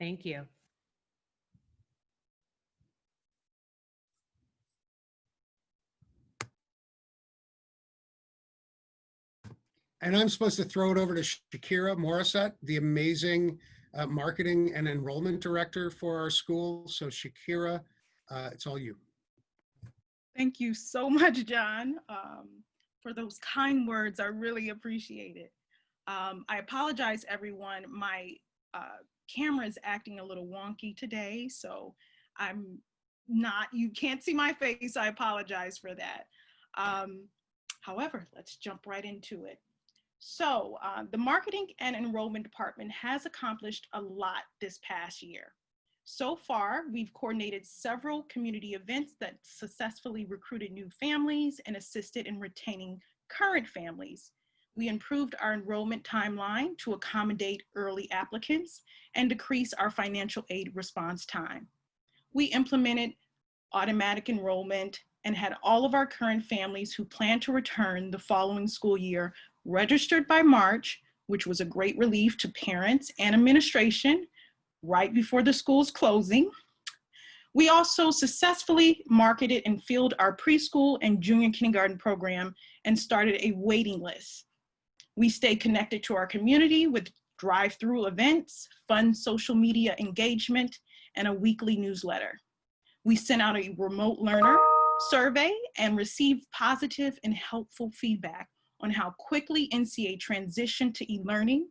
Thank you. And I'm supposed to throw it over to Shakira Morissette, the amazing marketing and enrollment director for our school. So Shakira, it's all you. Thank you so much, John, for those kind words. I really appreciate it. I apologize, everyone. My camera is acting a little wonky today, so you can't see my face. I apologize for that. However, let's jump right into it. So the marketing and enrollment department has accomplished a lot this past year. So far, we've coordinated several community events that successfully recruited new families and assisted in retaining current families. We improved our enrollment timeline to accommodate early applicants and decrease our financial aid response time. We implemented automatic enrollment and had all of our current families who plan to return the following school year registered by March, which was a great relief to parents and administration right before the school's closing. We also successfully marketed and filled our preschool and junior kindergarten program and started a waiting list. We stay connected to our community with drive-through events, fun social media engagement, and a weekly newsletter. We sent out a remote learner survey and received positive and helpful feedback on how quickly NCA transitioned to e-learning,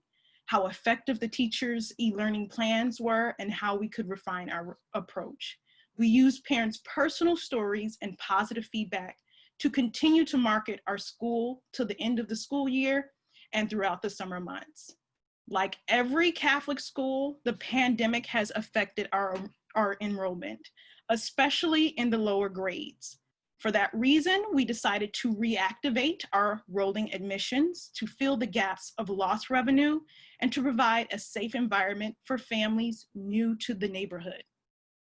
how effective the teachers' e-learning plans were, and how we could refine our approach. We used parents' personal stories and positive feedback to continue to market our school to the end of the school year and throughout the summer months. Like every Catholic school, the pandemic has affected our enrollment, especially in the lower grades. For that reason, we decided to reactivate our rolling admissions to fill the gaps of lost revenue and to provide a safe environment for families new to the neighborhood.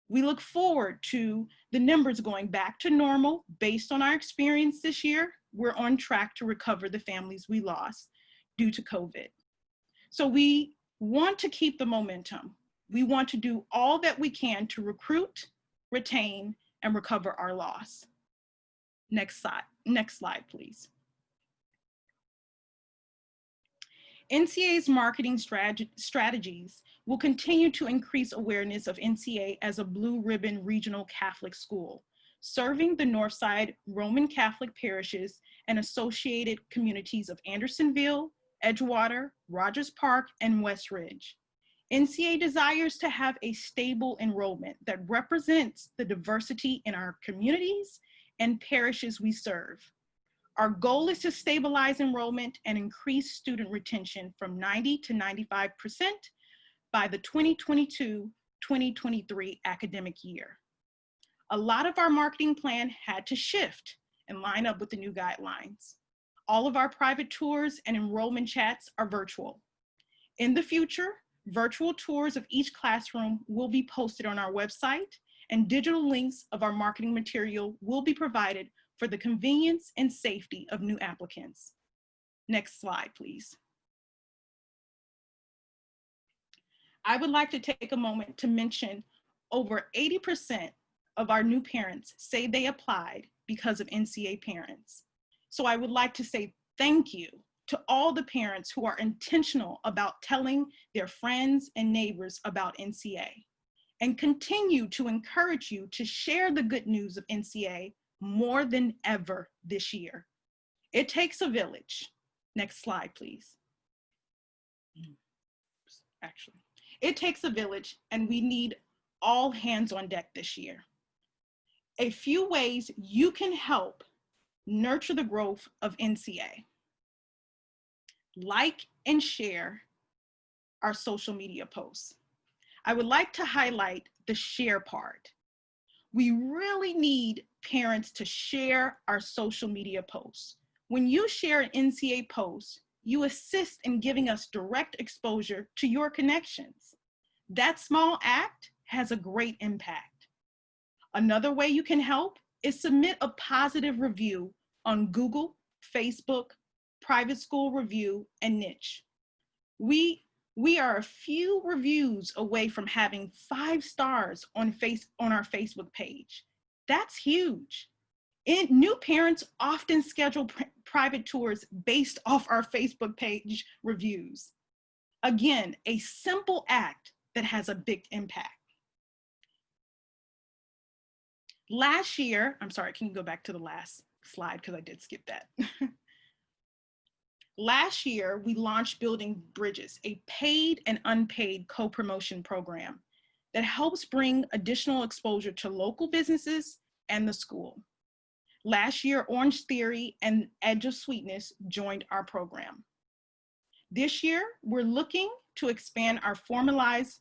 We look forward to the numbers going back to normal. Based on our experience this year, we're on track to recover the families we lost due to COVID. So we want to keep the momentum. We want to do all that we can to recruit, retain, and recover our loss. Next slide, please. NCA's marketing strategies will continue to increase awareness of NCA as a blue ribbon regional Catholic school, serving the Northside Roman Catholic parishes and associated communities of Andersonville, Edgewater, Rogers Park, and West Ridge. NCA desires to have a stable enrollment that represents the diversity in our communities and parishes we serve. Our goal is to stabilize enrollment and increase student retention from 90 to 95% by the 2022-2023 academic year. A lot of our marketing plan had to shift and line up with the new guidelines. All of our private tours and enrollment chats are virtual. In the future, virtual tours of each classroom will be posted on our website, and digital links of our marketing material will be provided for the convenience and safety of new applicants. Next slide, please. I would like to take a moment to mention over 80% of our new parents say they applied because of NCA parents. So I would like to say thank you to all the parents who are intentional about telling their friends and neighbors about NCA, and continue to encourage you to share the good news of NCA more than ever this year. It takes a village. Next slide, please. Actually, it takes a village, and we need all hands on deck this year. A few ways you can help nurture the growth of NCA. Like and share our social media posts. I would like to highlight the share part. We really need parents to share our social media posts. When you share an NCA post, you assist in giving us direct exposure to your connections. That small act has a great impact. Another way you can help is submit a positive review on Google, Facebook, Private School Review, and Niche. We are a few reviews away from having 5 stars on our Facebook page. That's huge. New parents often schedule private tours based off our Facebook page reviews. Again, a simple act that has a big impact. Last year, I'm sorry, can you go back to the last slide because I did skip that. Last year, we launched Building Bridges, a paid and unpaid co-promotion program that helps bring additional exposure to local businesses and the school. Last year, Orange Theory and Edge of Sweetness joined our program. This year, we're looking to expand our formalized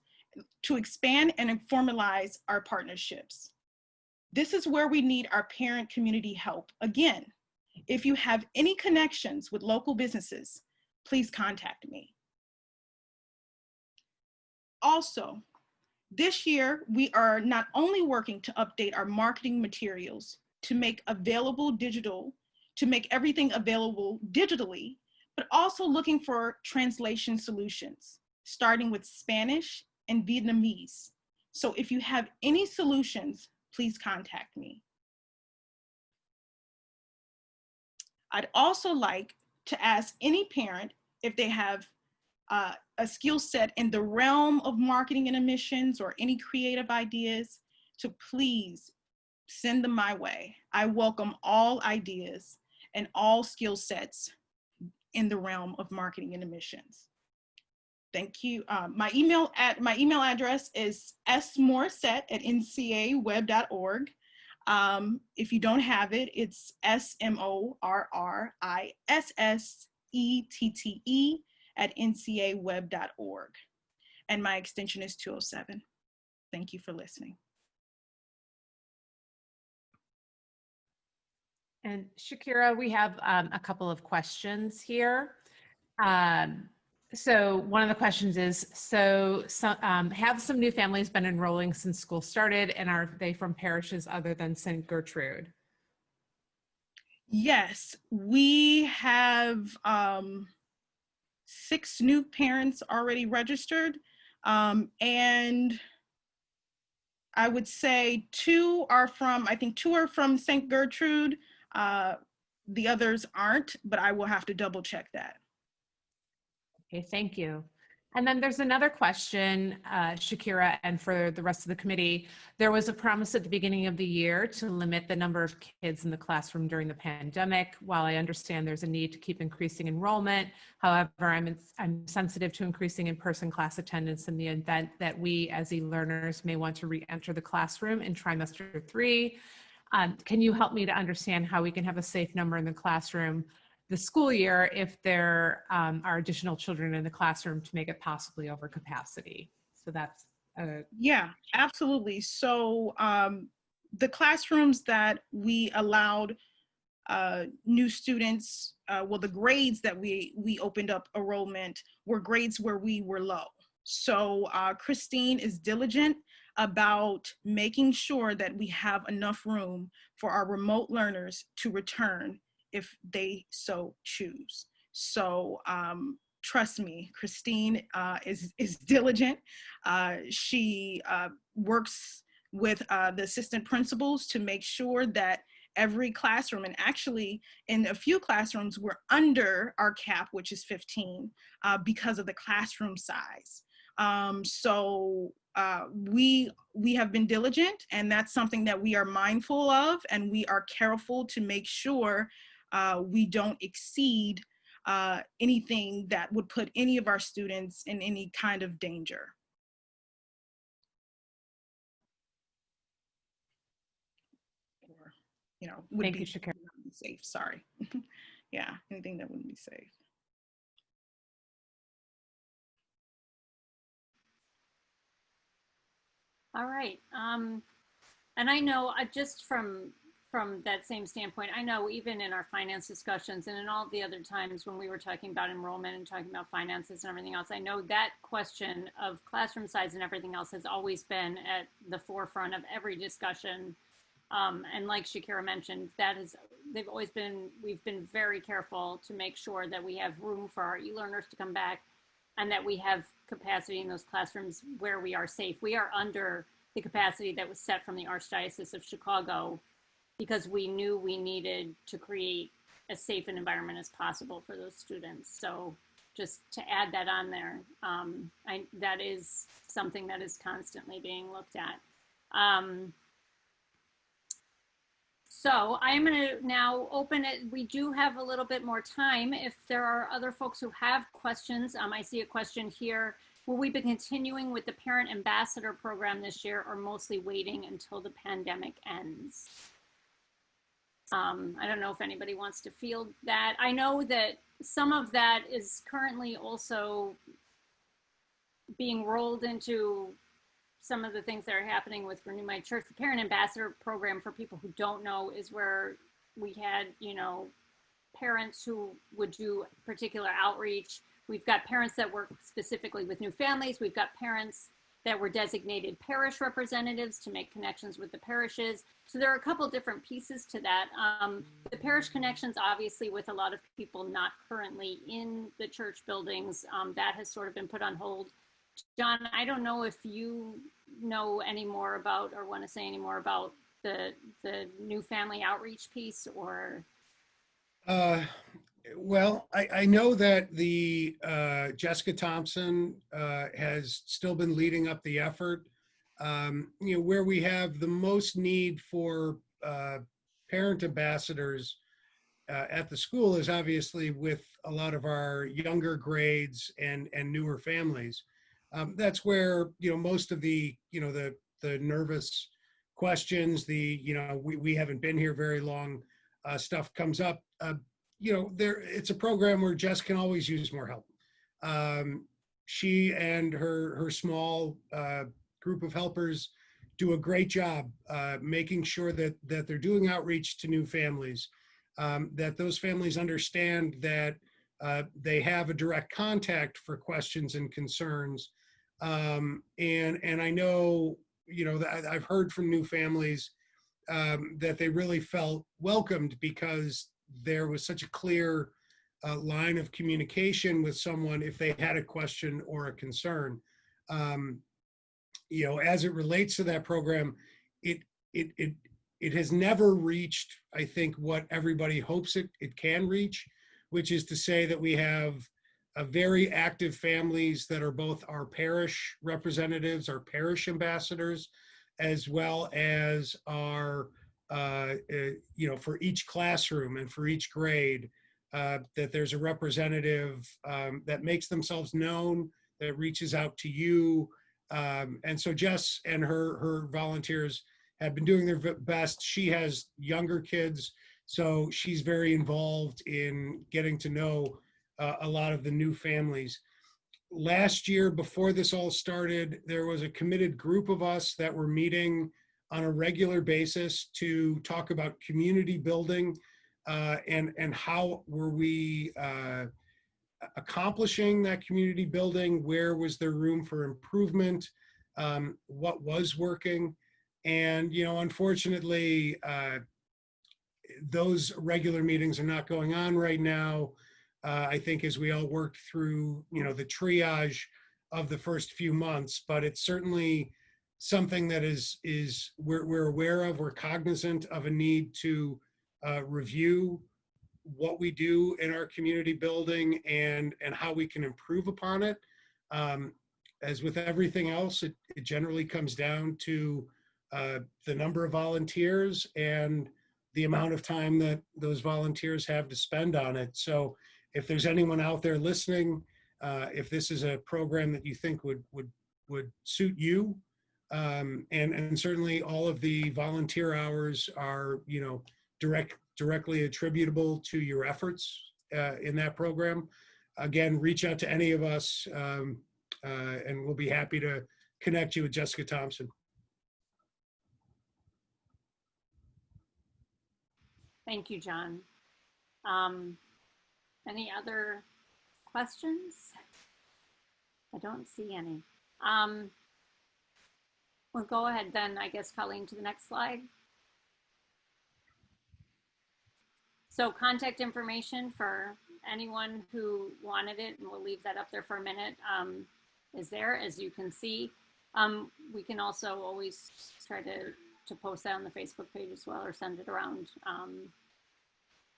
and formalize our partnerships. This is where we need our parent community help. Again, if you have any connections with local businesses, please contact me. Also, this year, we are not only working to update our marketing materials to make everything available digitally, but also looking for translation solutions, starting with Spanish and Vietnamese. So if you have any solutions, please contact me. I'd also like to ask any parent if they have a skill set in the realm of marketing and admissions or any creative ideas to please send them my way. I welcome all ideas and all skill sets in the realm of marketing and admissions. Thank you. My email address is smorissette@ncaweb.org. If you don't have it, it's smorrissette@ncaweb.org. And my extension is 207. Thank you for listening. And Shakira, we have a couple of questions here. So one of the questions is, have some new families been enrolling since school started, and are they from parishes other than St. Gertrude? Yes, we have 6 new parents already registered, and I would say 2 are from St. Gertrude. The others aren't, but I will have to double check that. Okay, thank you. And then there's another question, Shakira, and for the rest of the committee. There was a promise at the beginning of the year to limit the number of kids in the classroom during the pandemic. While I understand there's a need to keep increasing enrollment, however, I'm sensitive to increasing in-person class attendance in the event that we as e-learners may want to re-enter the classroom in trimester 3. Can you help me to understand how we can have a safe number in the classroom the school year if there are additional children in the classroom to make it possibly over capacity? So that's yeah, absolutely. So the classrooms that we allowed new students, the grades that we opened up enrollment were grades where we were low. So Christine is diligent about making sure that we have enough room for our remote learners to return if they so choose. So trust me, Christine is diligent. She works with the assistant principals to make sure that every classroom, and actually in a few classrooms, we're under our cap, which is 15, because of the classroom size. So we have been diligent, and that's something that we are mindful of, and we are careful to make sure we don't exceed anything that would put any of our students in any kind of danger. Or, would Thank be you, Shakira. safe, sorry. Yeah, anything that wouldn't be safe. All right. And I know just from that same standpoint, I know even in our finance discussions and in all the other times when we were talking about enrollment and talking about finances and everything else, I know that question of classroom size and everything else has always been at the forefront of every discussion. And like Shakira mentioned, we've been very careful to make sure that we have room for our e-learners to come back and that we have capacity in those classrooms where we are safe. We are under the capacity that was set from the Archdiocese of Chicago because we knew we needed to create as safe an environment as possible for those students. So just to add that on there, that is something that is constantly being looked at. So I'm going to now open it. We do have a little bit more time. If there are other folks who have questions, I see a question here. Will we be continuing with the Parent Ambassador program this year or mostly waiting until the pandemic ends? I don't know if anybody wants to field that. I know that some of that is currently also being rolled into some of the things that are happening with Renew My Church. The Parent Ambassador Program, for people who don't know, is where we had, parents who would do particular outreach. We've got parents that work specifically with new families. We've got parents that were designated parish representatives to make connections with the parishes. So there are a couple different pieces to that. The parish connections, obviously, with a lot of people not currently in the church buildings, that has sort of been put on hold. John, I don't know if you know any more about or want to say any more about the new family outreach piece, or. Well, I know that the Jessica Thompson has still been leading up the effort. Where we have the most need for parent ambassadors at the school is obviously with a lot of our younger grades and newer families. That's where most of the the nervous questions, we haven't been here very long stuff comes up. It's a program where Jess can always use more help. She and her small group of helpers do a great job making sure that they're doing outreach to new families, that those families understand that they have a direct contact for questions and concerns. And I know, that I've heard from new families that they really felt welcomed because there was such a clear line of communication with someone if they had a question or a concern. As it relates to that program, it has never reached, I think, what everybody hopes it can reach, which is to say that we have a very active families that are both our parish representatives, our parish ambassadors, as well as our for each classroom and for each grade, that there's a representative that makes themselves known, that reaches out to you. And so Jess and her volunteers have been doing their best. She has younger kids, so she's very involved in getting to know a lot of the new families. Last year, before this all started, there was a committed group of us that were meeting on a regular basis to talk about community building and how were we accomplishing that community building, where was there room for improvement, what was working. And, unfortunately, those regular meetings are not going on right now. I think as we all worked through, the triage of the first few months, but it's certainly something that we're aware of. We're cognizant of a need to review what we do in our community building and how we can improve upon it. As with everything else, it generally comes down to the number of volunteers and the amount of time that those volunteers have to spend on it. So if there's anyone out there listening, if this is a program that you think would suit you, and certainly all of the volunteer hours are, directly attributable to your efforts in that program. Again, reach out to any of us, and we'll be happy to connect you with Jessica Thompson. Thank you, John. Any other questions? I don't see any. We'll go ahead then, I guess, Colleen, to the next slide. So contact information for anyone who wanted it, and we'll leave that up there for a minute, is there, as you can see. We can also always try to post that on the Facebook page as well, or send it around.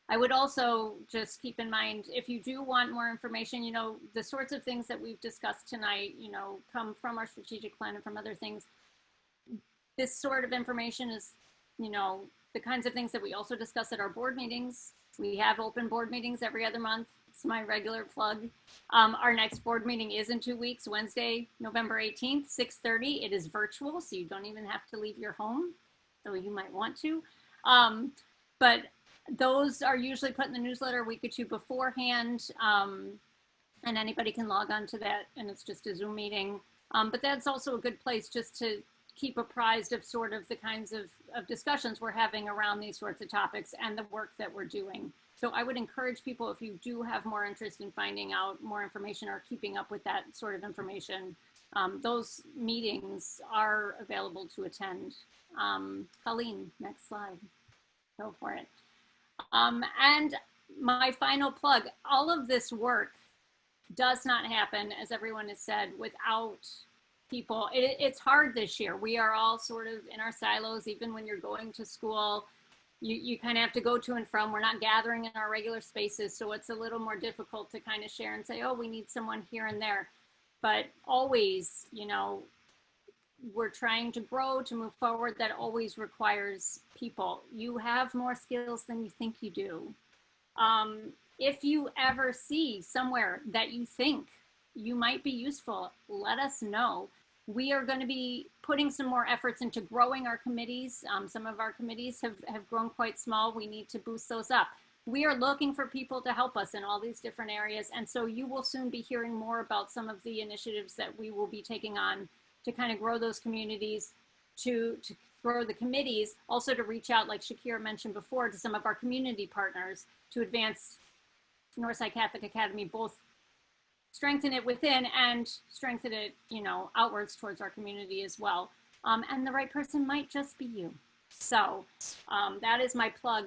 I would also just keep in mind, if you do want more information, the sorts of things that we've discussed tonight, come from our strategic plan and from other things. This sort of information is, the kinds of things that we also discuss at our board meetings. We have open board meetings every other month. It's my regular plug. Our next board meeting is in 2 weeks, Wednesday, November 18th, 6:30. It is virtual, so you don't even have to leave your home, though you might want to. But those are usually put in the newsletter a week or two beforehand, and anybody can log on to that, and it's just a Zoom meeting. But that's also a good place just to keep apprised of sort of the kinds of discussions we're having around these sorts of topics and the work that we're doing. So I would encourage people, if you do have more interest in finding out more information or keeping up with that sort of information, those meetings are available to attend. Colleen, next slide. Go for it. And my final plug, all of this work does not happen, as everyone has said, without people. It's hard this year. We are all sort of in our silos, even when you're going to school. You kind of have to go to and from. We're not gathering in our regular spaces, so it's a little more difficult to kind of share and say, oh, we need someone here and there. But always, you know, we're trying to grow, to move forward. That always requires people. You have more skills than you think you do. If you ever see somewhere that you think you might be useful, let us know. We are going to be putting some more efforts into growing our committees. Some of our committees have grown quite small. We need to boost those up. We are looking for people to help us in all these different areas. And so you will soon be hearing more about some of the initiatives that we will be taking on to kind of grow those communities, to grow the committees, also to reach out, like Shakira mentioned before, to some of our community partners to advance Northside Catholic Academy, both strengthen it within and strengthen it, you know, outwards towards our community as well. And the right person might just be you. So that is my plug.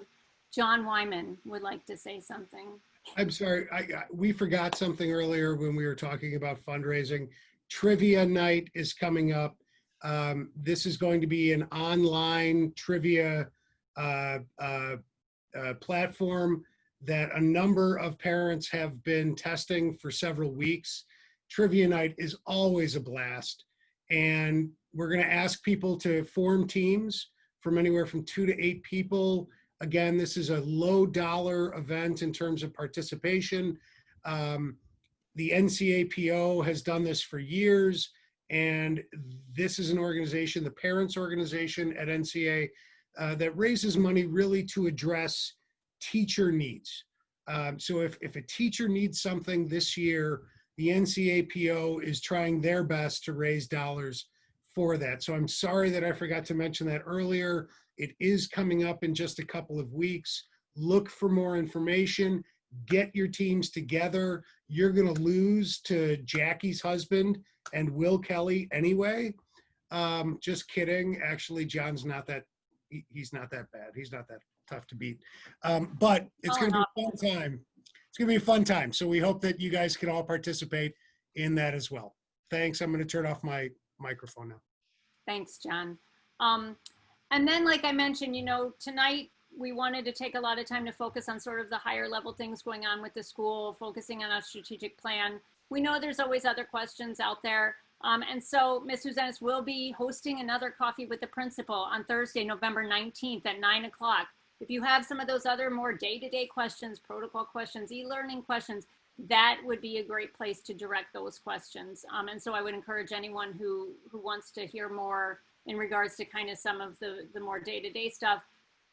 John Wyman would like to say something. I'm sorry, we forgot something earlier when we were talking about fundraising. Trivia night is coming up. This is going to be an online trivia platform that a number of parents have been testing for several weeks. Trivia night is always a blast. And we're going to ask people to form teams from anywhere from 2 to 8 people. Again, this is a low dollar event in terms of participation. The NCAPO has done this for years. And this is an organization, the parents organization at NCA, that raises money really to address teacher needs. So if a teacher needs something this year, the NCAPO is trying their best to raise dollars for that. So I'm sorry that I forgot to mention that earlier. It is coming up in just a couple of weeks. Look for more information. Get your teams together. You're going to lose to Jackie's husband and Will Kelly anyway. Just kidding. Actually, John's not that, he's not that bad. He's not that tough to beat. But it's going to be a fun time. It's going to be a fun time. So we hope that you guys can all participate in that as well. Thanks. I'm going to turn off my microphone now. Thanks, John. And then, like I mentioned, you know, tonight we wanted to take a lot of time to focus on sort of the higher level things going on with the school, focusing on a strategic plan. We know there's always other questions out there. And so Ms. Huzenis will be hosting another Coffee with the Principal on Thursday, November 19th at 9 o'clock. If you have some of those other more day-to-day questions, protocol questions, e-learning questions, that would be a great place to direct those questions. And so I would encourage anyone who wants to hear more in regards to kind of some of the more day-to-day stuff,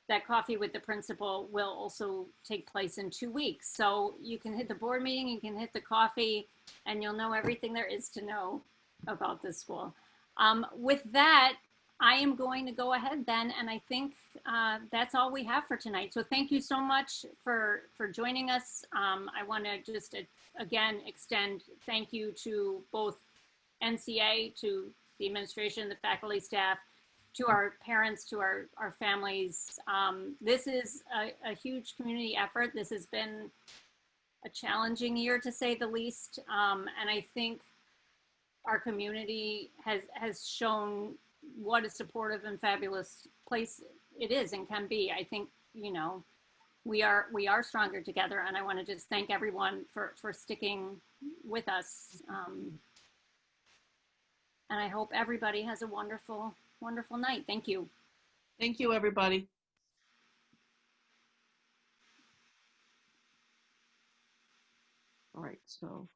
that Coffee with the Principal will also take place in 2 weeks. So you can hit the board meeting, you can hit the coffee, and you'll know everything there is to know about this school. With that, I am going to go ahead then, and I think that's all we have for tonight. So thank you so much for joining us. I want to just again extend thank you to both NCA, to the administration, the faculty, staff, to our parents, to our families. This is a huge community effort. This has been a challenging year, to say the least, and I think our community has shown what a supportive and fabulous place it is and can be. I think, you know, we are stronger together, and I want to just thank everyone for sticking with us. And I hope everybody has a wonderful, wonderful night. Thank you. Thank you, everybody. All right, so.